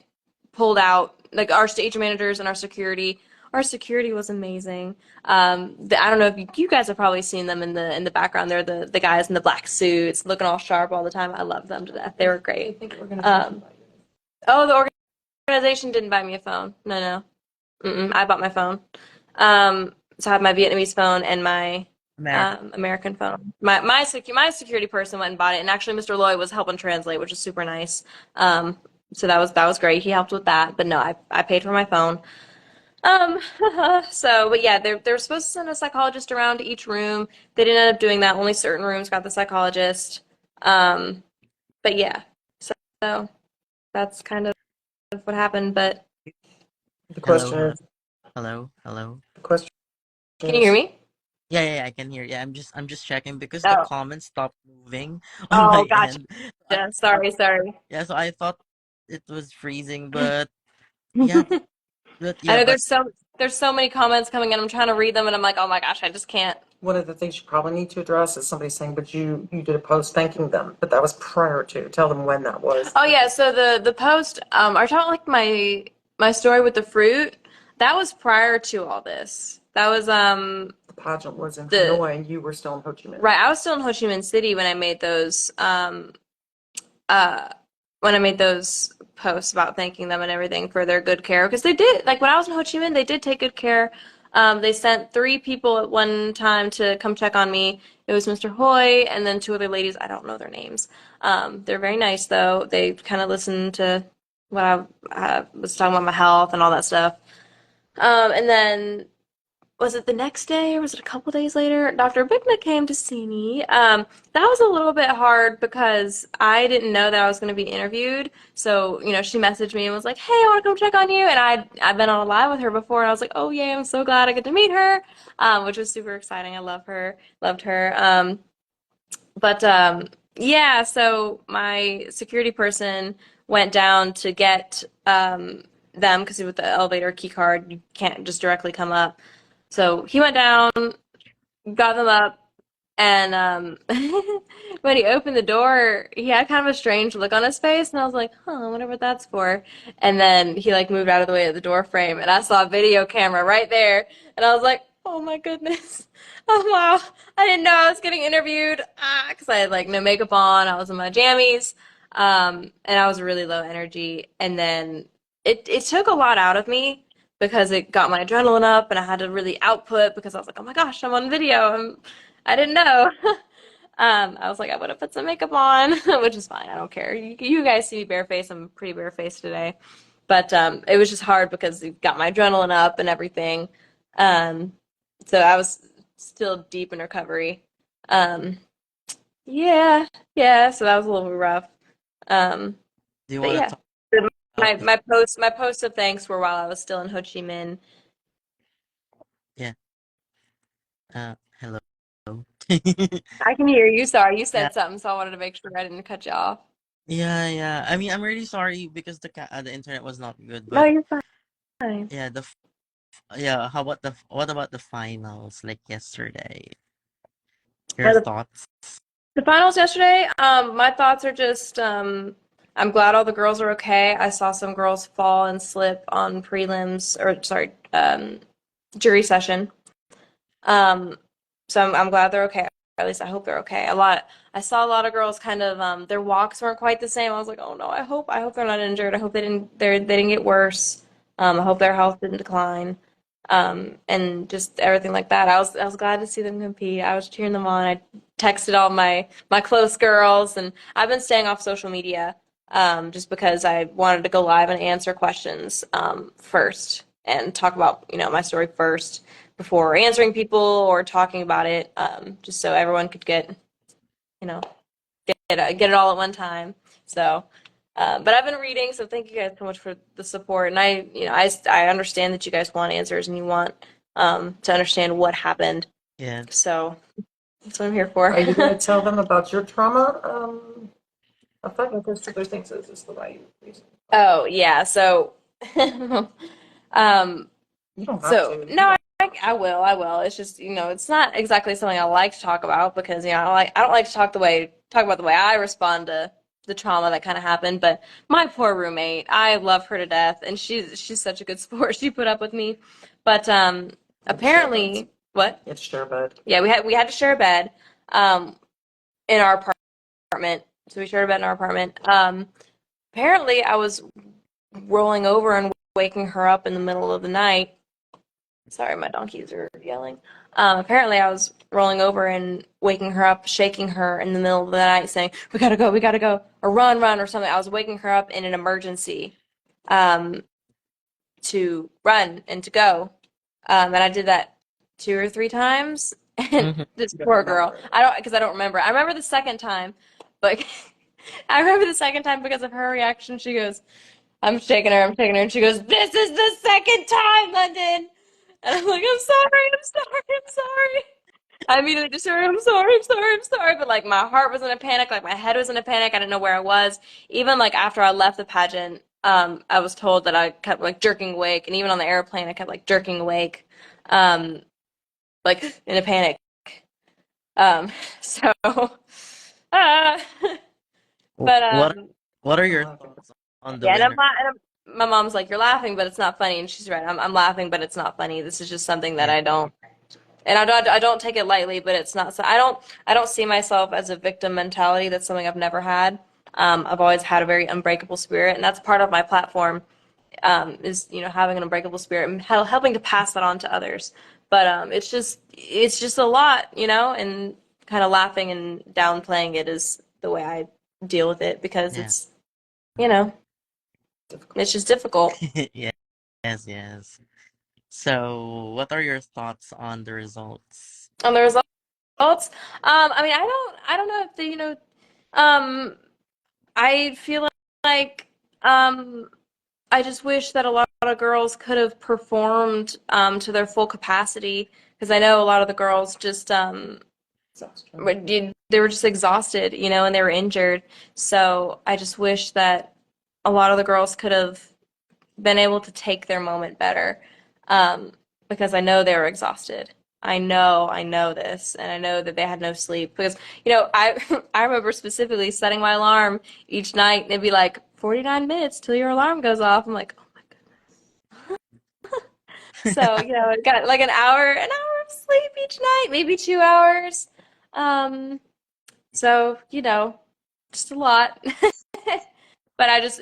pulled out. Like our stage managers and our security Our security was amazing. I don't know if you guys have probably seen them in the background. They're the guys in the black suits, looking all sharp all the time. I love them to death. They were great. Oh, the organization didn't buy me a phone. No, no. I bought my phone. So I have my Vietnamese phone and my America. American phone. My security person went and bought it, and actually Mr. Lloyd was helping translate, which is super nice. So that was great. He helped with that, but no, I paid for my phone. Um, but yeah, they're supposed to send a psychologist around to each room. They didn't end up doing that. Only certain rooms got the psychologist. Um, but yeah, so that's kind of what happened. But The Hello, question hello, is, hello. the question can you hear is, me? Yeah, I can hear. Yeah, I'm just checking because the Oh, comments stopped moving on my oh, gotcha. end. I, Sorry, sorry. yeah, so I thought it was freezing, but yeah, I know but there's so many comments coming in. I'm trying to read them, and I'm like, oh my gosh, I just can't. one of the things you probably need to address is somebody saying, but you did a post thanking them, but that was prior to. Tell them when that was. Oh yeah, so the post, are you talking like my story with the fruit? That was prior to all this. That was The pageant was in the Hanoi and you were still in Ho Chi Minh. right. I was still in Ho Chi Minh City uh when I made those posts about thanking them and everything for their good care because they did like when I was in Ho Chi Minh they did take good care. They sent three people at one time to come check on me. It was Mr. Hoy and then two other ladies. I don't know their names. They're very nice though. They kind of listened to what I was talking about my health and all that stuff. And then was it the next day or was it a couple days later? Dr. Bigna came to see me. That was a little bit hard because I didn't know that I was going to be interviewed. So, she messaged me and was like, "Hey, I want to come check on you." And I've been on a live with her before, and I was like, "Oh yay, I'm so glad I get to meet her," which was super exciting. I love her, loved her. But yeah, so my security person went down to get them because with the elevator key card, you can't just directly come up. So he went down, got them up, and when he opened the door, he had kind of a strange look on his face, and I was like, "Huh, I wonder what that's for." And then he like moved out of the way of the door frame, and I saw a video camera right there, and I was like, "Oh my goodness." Oh wow. I didn't know I was getting interviewed. Because I had like no makeup on. I was in my jammies. And I was really low energy. And then it took a lot out of me because it got my adrenaline up and I had to really output because I was like, oh my gosh, I'm on video. I didn't know. I was like, I would have put some makeup on, which is fine. I don't care. You guys see me barefaced. I'm pretty barefaced today. But it was just hard because it got my adrenaline up and everything. Um, so I was still deep in recovery. Um, yeah, yeah. So that was a little rough. Um, do you but want to yeah, talk about my posts of thanks were while I was still in Ho Chi Minh. yeah, hello. I can hear you. Sorry, you Yeah, said something, so I wanted to make sure I didn't cut you off. yeah. I mean, I'm really sorry because the internet was not good, No, but you're fine. yeah, yeah, what about the finals like yesterday? Your Uh, The, thoughts? the finals yesterday. My thoughts are just. I'm glad all the girls are okay. I saw some girls fall and slip on prelims, or sorry, jury session. Um, so I'm glad they're okay. Or at least I hope they're okay. I saw a lot of girls kind of their walks weren't quite the same. I was like, oh no, I hope they're not injured. I hope they didn't get worse. I hope their health didn't decline. And just everything like that. I was glad to see them compete. I was cheering them on. I texted all my close girls, and I've been staying off social media just because I wanted to go live and answer questions first and talk about my story first before answering people or talking about it, just so everyone could get, you know, get it all at one time. So, but I've been reading, so thank you guys so much for the support. And I understand that you guys want answers and you want to understand what happened. Yeah. So that's what I'm here for. Are you going to tell them about your trauma? Effect? There's two other things. Is the way you reason. Oh yeah, so um, You don't have so to. no, I will. It's just it's not exactly something I like to talk about because I don't like to talk about the way I respond to the trauma that kind of happened. But my poor roommate, I love her to death, and she's such a good sport. She put up with me. But apparently, what? You have to share a bed. Yeah, we had to share a bed in our apartment. So we shared a bed in our apartment. Apparently, I was rolling over and waking her up in the middle of the night. Sorry, my donkeys are yelling. Apparently, I was rolling over and waking her up, shaking her in the middle of the night, saying, we gotta go, or run, or something. I was waking her up in an emergency um, to run and to go. And I did that 2 or 3 times. And Mhm. this poor girl, because I don't remember. I remember the second time, but I remember the second time because of her reaction. She goes, I'm shaking her, and she goes, "This is the second time, London." And I'm like, "I'm sorry, I'm sorry, I'm sorry." I immediately just heard, "I'm sorry, I'm sorry, I'm sorry." But like my heart was in a panic, like my head was in a panic. I didn't know where I was. Even like after I left the pageant, I was told that I kept like jerking awake, and even on the airplane, I kept like jerking awake, um, like in a panic. Um, so, uh, but What are I'm your laughing. thoughts on the yeah, winner? my mom's like, "You're laughing, but it's not funny," and she's right. I'm laughing, but it's not funny. This is just something that Yeah. I don't, and I don't take it lightly. But it's not. So I don't see myself as a victim mentality. That's something I've never had. I've always had a very unbreakable spirit, and that's part of my platform. Is having an unbreakable spirit and helping to pass that on to others. But it's just a lot, and kind of laughing and downplaying it is the way I deal with it because Yeah. it's you know Difficult. it's just difficult. Yeah. Yes, yes. So, what are your thoughts on the results? On the results, I mean, I don't know if um, I feel like, I just wish that a lot of girls could have performed, to their full capacity because I know a lot of the girls just, they were just exhausted, and they were injured. So I just wish that a lot of the girls could have been able to take their moment better, um, because I know they were exhausted. I know this, and I know that they had no sleep because I I remember specifically setting my alarm each night, and it'd be like 49 minutes till your alarm goes off. I'm like, oh my goodness. So I got like an hour of sleep each night, maybe 2 hours. Um, so just a lot. But I just,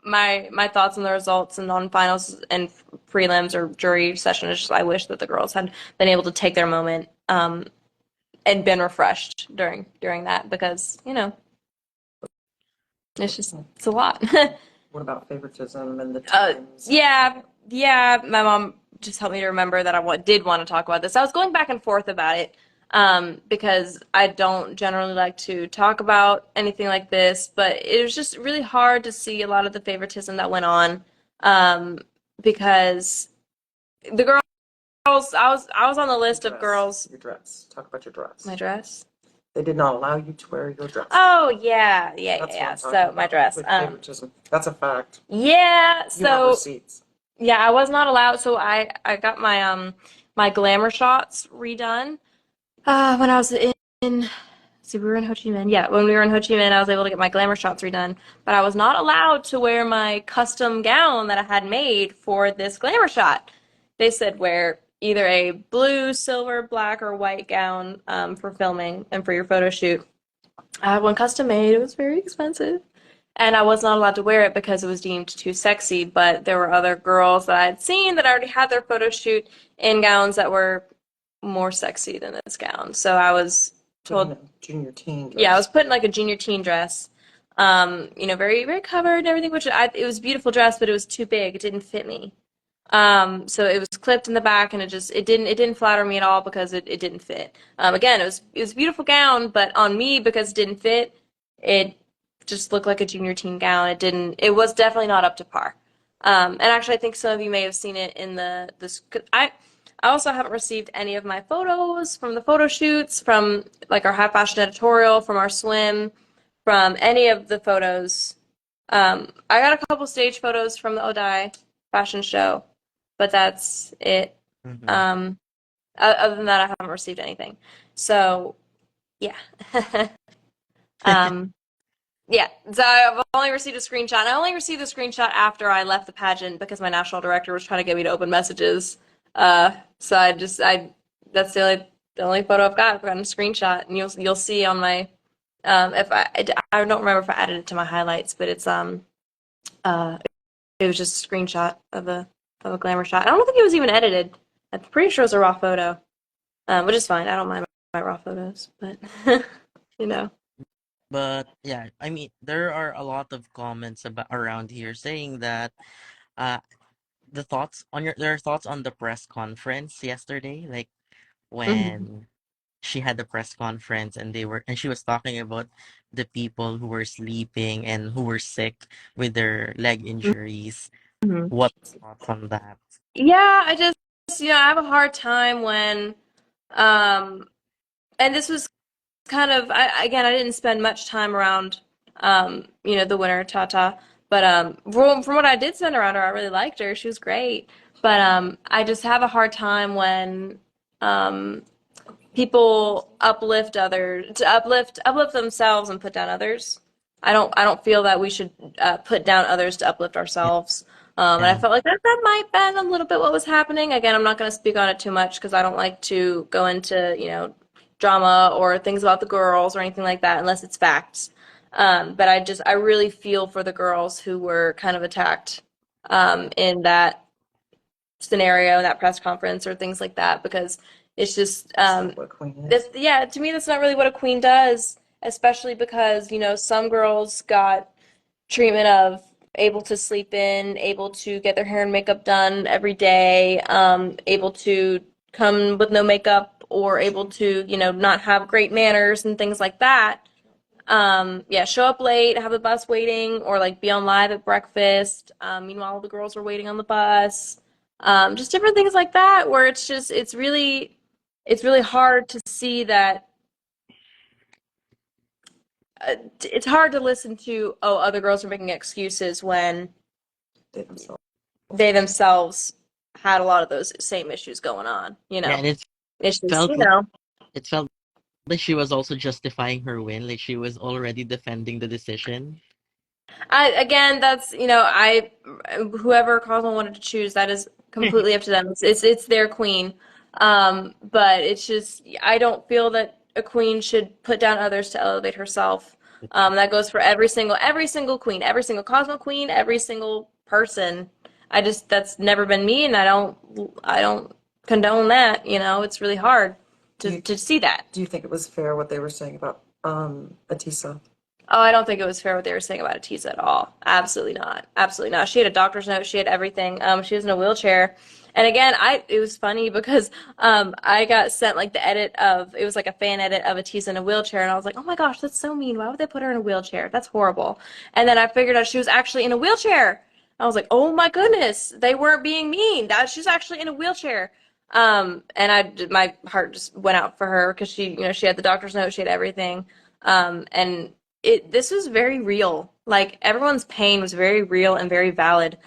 my thoughts on the results and on finals and prelims or jury session is just I wish that the girls had been able to take their moment, and been refreshed during that because it's a lot. What about favoritism and the Uh, times? yeah, yeah. My mom just helped me to remember that did want to talk about this. I was going back and forth about it, because I don't generally like to talk about anything like this, but it was just really hard to see a lot of the favoritism that went on, um, because the girls. I was on the list Your of dress. girls. Your dress. Talk about your dress. My dress. They did not allow you to wear your dress. Oh yeah, yeah, yeah, That's what yeah. I'm talking So my about dress. with favoritism. That's a fact. Yeah. You have So receipts. yeah, I was not allowed. So I got my glamour shots redone. When I was in see, we were in Ho Chi Minh. Yeah, when we were in Ho Chi Minh, I was able to get my glamour shots redone, but I was not allowed to wear my custom gown that I had made for this glamour shot. They said wear either a blue, silver, black, or white gown, for filming and for your photo shoot. I had one custom made. It was very expensive. And I was not allowed to wear it because it was deemed too sexy, but there were other girls that I had seen that already had their photo shoot in gowns that were more sexy than this gown. So I was Put in told, a junior teen dress. yeah, I was put in like a junior teen dress, very, very covered and everything, it was a beautiful dress, but it was too big. It didn't fit me. So it was clipped in the back, and it didn't flatter me at all because it didn't fit. Again, it was a beautiful gown, but on me because it didn't fit, it just looked like a junior teen gown. It was definitely not up to par. And actually, I think some of you may have seen it in this. I also haven't received any of my photos from the photo shoots, from like our high fashion editorial, from our swim, from any of the photos. I got a couple stage photos from the Odai fashion show, but that's it. Mhm. Um, Other than that, I haven't received anything. So, yeah. um, Yeah, so I've only received a screenshot. And I only received a screenshot after I left the pageant because my national director was trying to get me to open messages. So I that's the only photo I've got. I've gotten a screenshot, and you'll see on my if I don't remember if I added it to my highlights, but it's uh it was just a screenshot of a glamour shot. I don't think it was even edited. I'm pretty sure it was a raw photo, which is fine. I don't mind my raw photos, but you know. But yeah, I mean, there are a lot of comments about around here saying that uh there are thoughts on the press conference yesterday, like Mhm. when she had the press conference and she was talking about the people who were sleeping and who were sick with their leg injuries. Mhm. What thoughts on that? Yeah, I just, I have a hard time when, um, and this was kind of, again, I didn't spend much time around, the winner, Tata, but from what I did spend around her, I really liked her. She was great, but I just have a hard time when, um, people uplift others to uplift themselves and put down others. I don't feel that we should put down others to uplift Yeah, ourselves. And I yeah, felt like that might have been a little bit what was happening. Again, I'm not going to speak on it too much because I don't like to go into drama or things about the girls or anything like that unless it's facts. But I really feel for the girls who were kind of attacked in that scenario, that press conference, or things like that, because it's just That's not what Queen this, is. yeah, to me that's not really what a queen does, especially because some girls got treatment of able to sleep in, able to get their hair and makeup done every day, able to come with no makeup, or able to not have great manners and things like that. Yeah, show up late, have the bus waiting, or like be on live at breakfast. Meanwhile, the girls are waiting on the bus. Just different things like that, where it's really hard to see that. It's hard to listen to, oh, other girls are making excuses when They themselves. they themselves had a lot of those same issues going on. yeah, and It's just, felt it felt like she was also justifying her win, like she was already defending the decision. again, that's I whoever Cosmo wanted to choose, that is completely up to them. It's their queen. But it's just I don't feel that a queen should put down others to elevate herself. That goes for every single queen, every single Cosmo queen, every single person. That's never been me, and I don't condone that. It's really hard Do to you to see that. do you think it was fair what they were saying about Atisa? Oh, I don't think it was fair what they were saying about Atiza at all. Absolutely not. Absolutely not. She had a doctor's note. She had everything. She was in a wheelchair. And again, it was funny because I got sent like the edit of it was like a fan edit of Atiza in a wheelchair, and I was like, oh my gosh, that's so mean. Why would they put her in a wheelchair? That's horrible. And then I figured out she was actually in a wheelchair. I was like, oh my goodness, they weren't being mean. That she's actually in a wheelchair. And my heart just went out for her because she had the doctor's note, she had everything. And this was very real. Like everyone's pain was very real and very valid.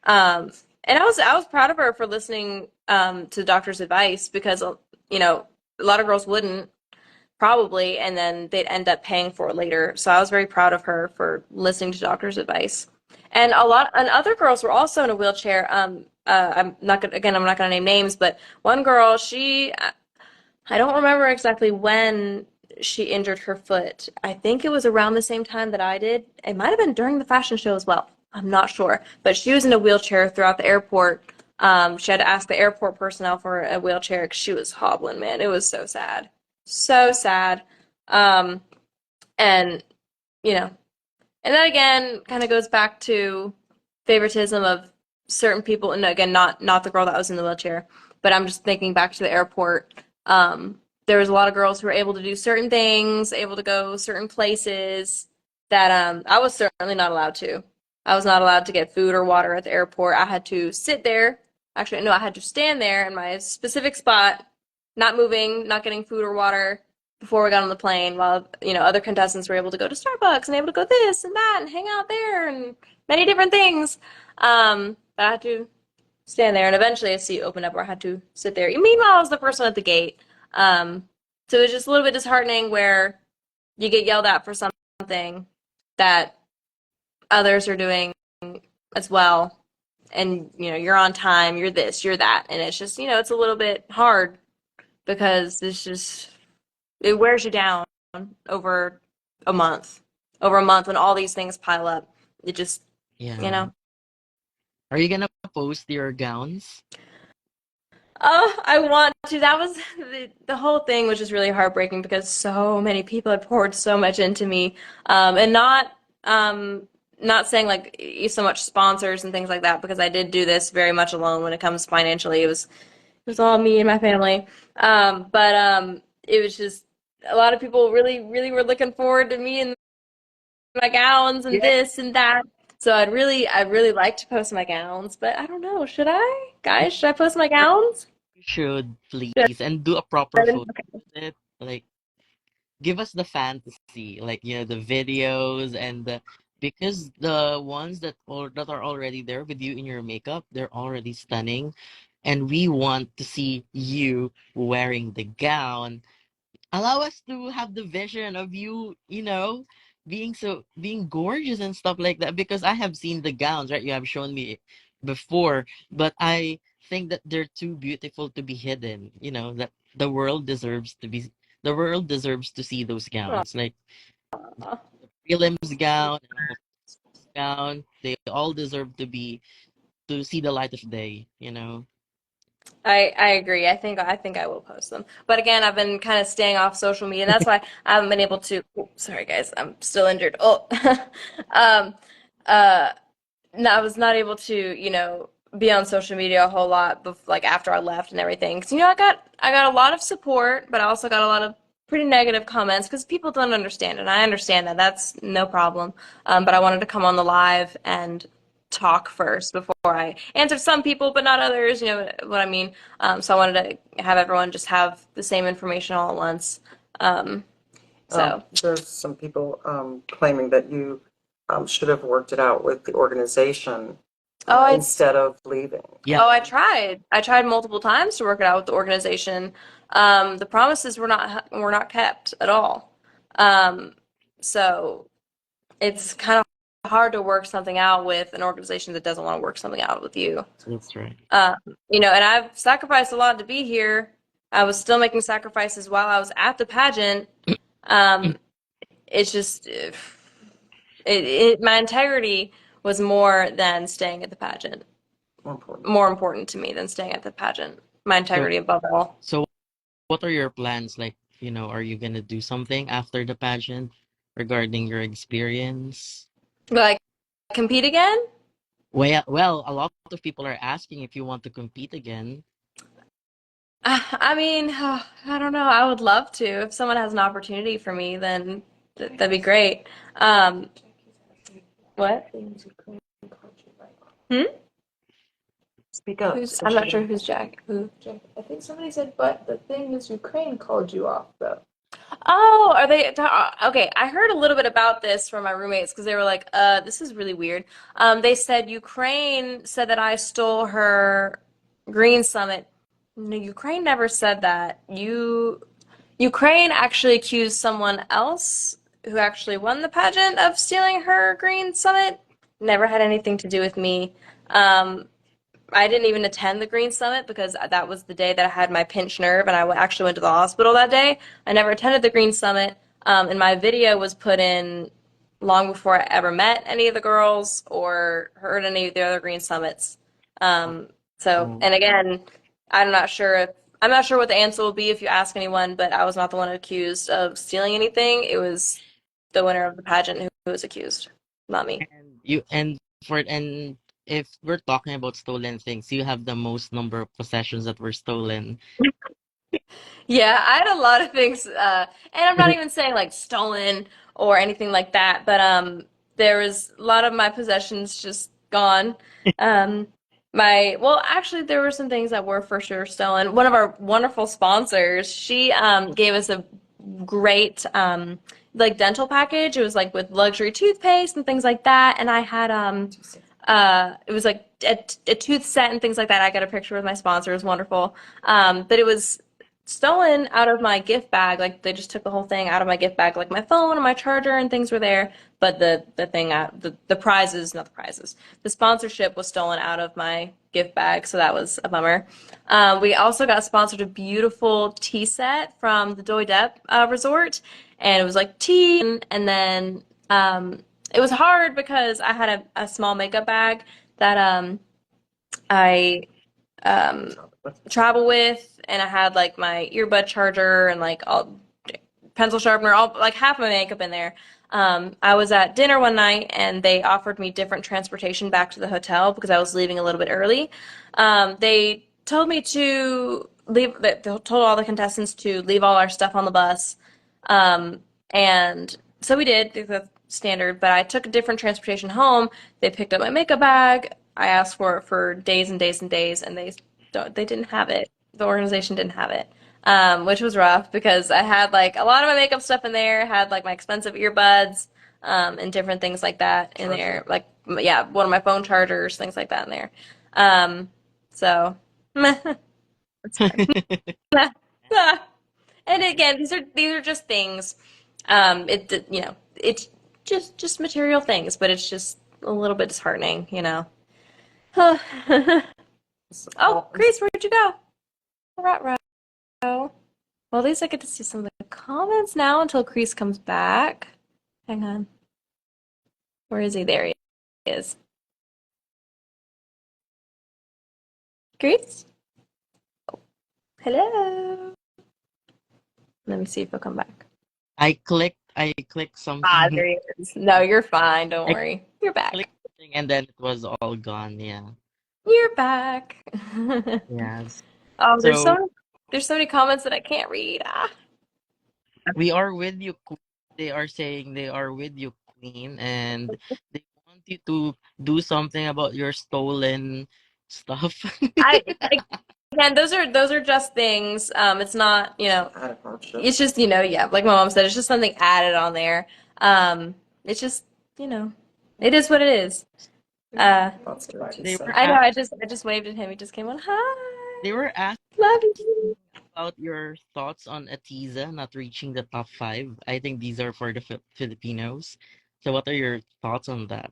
And I was proud of her for listening to the doctor's advice because a lot of girls wouldn't probably, and then they'd end up paying for it later. So I was very proud of her for listening to doctor's advice. And other girls were also in a wheelchair. I'm not gonna name names, but one girl, I don't remember exactly when she injured her foot. I think it was around the same time that I did. It might have been during the fashion show as well. I'm not sure. But she was in a wheelchair throughout the airport. She had to ask the airport personnel for a wheelchair because she was hobbling, man. It was so sad. So sad. Um, and, you know, and that again kind of goes back to favoritism of certain people. And again, not the girl that was in the wheelchair, but I'm just thinking back to the airport. There was a lot of girls who were able to do certain things, able to go certain places that I was certainly not allowed to. I was not allowed to get food or water at the airport. I had to sit there. Actually, no, I had to stand there in my specific spot, not moving, not getting food or water before we got on the plane, while other contestants were able to go to Starbucks and able to go this and that and hang out there and many different things. But I had to stand there, and eventually a seat opened up where I had to sit there. Meanwhile, I was the person at the gate. So it was just a little bit disheartening where you get yelled at for something, that others are doing as well. And, you're on time, you're this, you're that. And it's just, it's a little bit hard because it wears you down over a month. Over a month when all these things pile up. It just, you Yeah. know. Are you gonna post your gowns? Oh, I want to. That was the whole thing was just really heartbreaking because so many people had poured so much into me, and not saying like so much sponsors and things like that because I did do this very much alone when it comes financially. It was all me and my family, but it was just a lot of people really really were looking forward to me and my gowns and Yeah. this and that. So I'd really like to post my gowns, but I don't know. Should I, guys? Should I post my gowns? You should Should please and do a proper I? photo with it. Like give us the fantasy, like the videos and because the ones that are already there with you in your makeup, they're already stunning, and we want to see you wearing the gown. Allow us to have the vision of you, being gorgeous and stuff like that. Because I have seen the gowns, right? You have shown me before, but I think that they're too beautiful to be hidden. That the world deserves to see those gowns, like Aw. prelims gown and all gown. They all deserve to see the light of day. I agree. I think I will post them. But again, I've been kind of staying off social media, and that's why I haven't been able to. Oh, sorry, guys, I'm still injured. Oh, um, uh, no, I was not able to, be on social media a whole lot, like after I left and everything. Because I got a lot of support, but I also got a lot of pretty negative comments because people don't understand, and I understand that. That's no problem. But I wanted to come on the live and talk first before I answered some people, but not others. You know what I mean? So I wanted to have everyone just have the same information all at once. Um, so, There's some people claiming that you should have worked it out with the organization oh, I instead of leaving. Yeah. Oh, I tried. I tried multiple times to work it out with the organization. The promises were not kept at all. Um, so it's kind of hard to work something out with an organization that doesn't want to work something out with you. That's right. Um, and I've sacrificed a lot to be here. I was still making sacrifices while I was at the pageant. Um, it's just my integrity was more than staying at the pageant. More important. More important to me than staying at the pageant. My So, integrity above all. so what are your plans? Like, are you gonna do something after the pageant regarding your experience? Like compete again? Well, a lot of people are asking if you want to compete again. I mean, I don't know. I would love to. If someone has an opportunity for me, then that'd be great. Um, what? Hmm? Speak up. Who's? So I'm she not sure can- who's Jack. Who? I think somebody said, but the thing is, Ukraine called you off, though. Oh, are they? Okay, I heard a little bit about this from my roommates because they were like, this is really weird." They said Ukraine said that I stole her Green Summit. No, Ukraine never said that. Ukraine actually accused someone else who actually won the pageant of stealing her Green Summit. Never had anything to do with me. Um, I didn't even attend the Green Summit because that was the day that I had my pinched nerve and I actually went to the hospital that day. I never attended the Green Summit, and my video was put in long before I ever met any of the girls or heard any of the other Green Summits. Oh, And again, I'm not sure what the answer will be if you ask anyone, but I was not the one accused of stealing anything. It was the winner of the pageant who was accused, not me. and if we're talking about stolen things, you have the most number of possessions that were stolen. Yeah, I had a lot of things, and I'm not even saying like stolen or anything like that, but there was a lot of my possessions just gone. Actually, there were some things that were for sure stolen. One of our wonderful sponsors, she gave us a great like dental package. It was like with luxury toothpaste and things like that, and I had it was like a tooth set and things like that. I got a picture with my sponsor. It was wonderful. But it was stolen out of my gift bag. Like they just took the whole thing out of my gift bag. Like my phone and my charger and things were there, but the thing out the prizes, not the prizes, the sponsorship was stolen out of my gift bag. So that was a bummer. We also got sponsored a beautiful tea set from the Doi Dep resort, and it was like tea, and then it was hard because I had a small makeup bag that I um, travel with, and I had like my earbud charger and like all pencil sharpener, all like half my makeup in there. I was at dinner one night and they offered me different transportation back to the hotel because I was leaving a little bit early. They told me to leave. They told all the contestants to leave all our stuff on the bus, um, and so we did. That's standard. But I took a different transportation home. They picked up my makeup bag. I asked for it for days and days and days, and they didn't have it. The organization didn't have it, which was rough because I had like a lot of my makeup stuff in there. I had like my expensive earbuds, and different things like that in there. Like yeah, one of my phone chargers, things like that in there. So it's fine. And again, these are just things. It's just material things, but it's just a little bit disheartening, you know. Oh, Grace, where'd you go? Right, well, at least I get to see some of the comments now until Kreese comes back. Hang on. Where is he? There he is. Kreese? Hello. Let me see if he'll come back. I clicked Ah, something. there he is. No, you're fine. Don't I worry. You're back. clicked something and then it was all gone. Yeah. You're back. Yes. Oh, So there's so many comments that I can't read. Ah. we are with you, Queen. They are saying they are with you, Queen, and they want you to do something about your stolen stuff. I Again, those are just things. It's not, Added hardship. it's just, yeah, like my mom said, it's just something added on there. It's just, it is what it is. That's dirty They were set. I know, ask, I just waved at him. He just came on, hi, they were asking love you. about your thoughts on Atiza not reaching the top five. I think these are for the Filipinos. So what are your thoughts on that?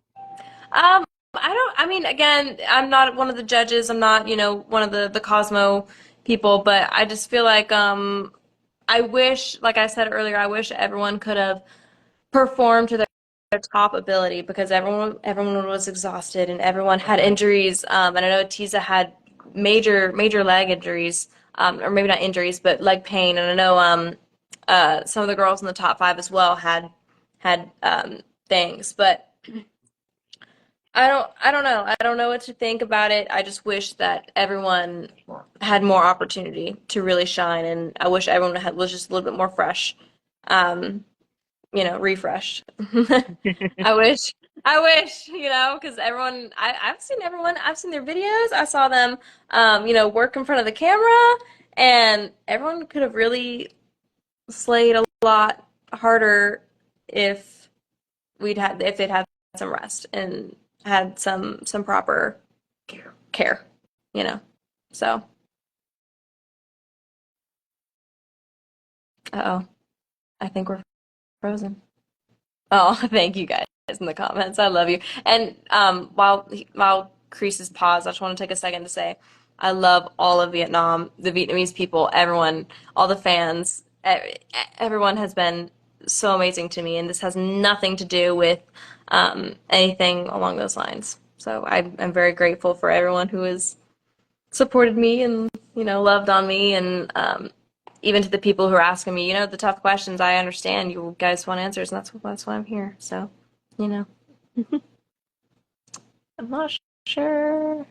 I mean, again, I'm not one of the judges. I'm not, one of the Cosmo people, but I just feel like, I wish, like I said earlier, I wish everyone could have performed to their top ability because everyone was exhausted and everyone had injuries. And I know Tiza had major leg injuries, or maybe not injuries, but leg pain. And I know some of the girls in the top five as well had things, but. I don't know. I don't know what to think about it. I just wish that everyone had more opportunity to really shine, and I wish everyone was just a little bit more fresh. Um, refreshed. I wish, because I've seen their videos. I saw them, work in front of the camera, and everyone could have really slayed a lot harder if if they'd had some rest and had some proper care, you know. So, uh-oh, I think we're frozen. Oh, thank you guys in the comments. I love you. And while Crease is paused, I just want to take a second to say I love all of Vietnam, the Vietnamese people, everyone, all the fans. Everyone has been so amazing to me, and this has nothing to do with anything along those lines. So I'm very grateful for everyone who has supported me and loved on me, and even to the people who are asking me, the tough questions. I understand you guys want answers, and that's why I'm here. So, you know, I'm not sure.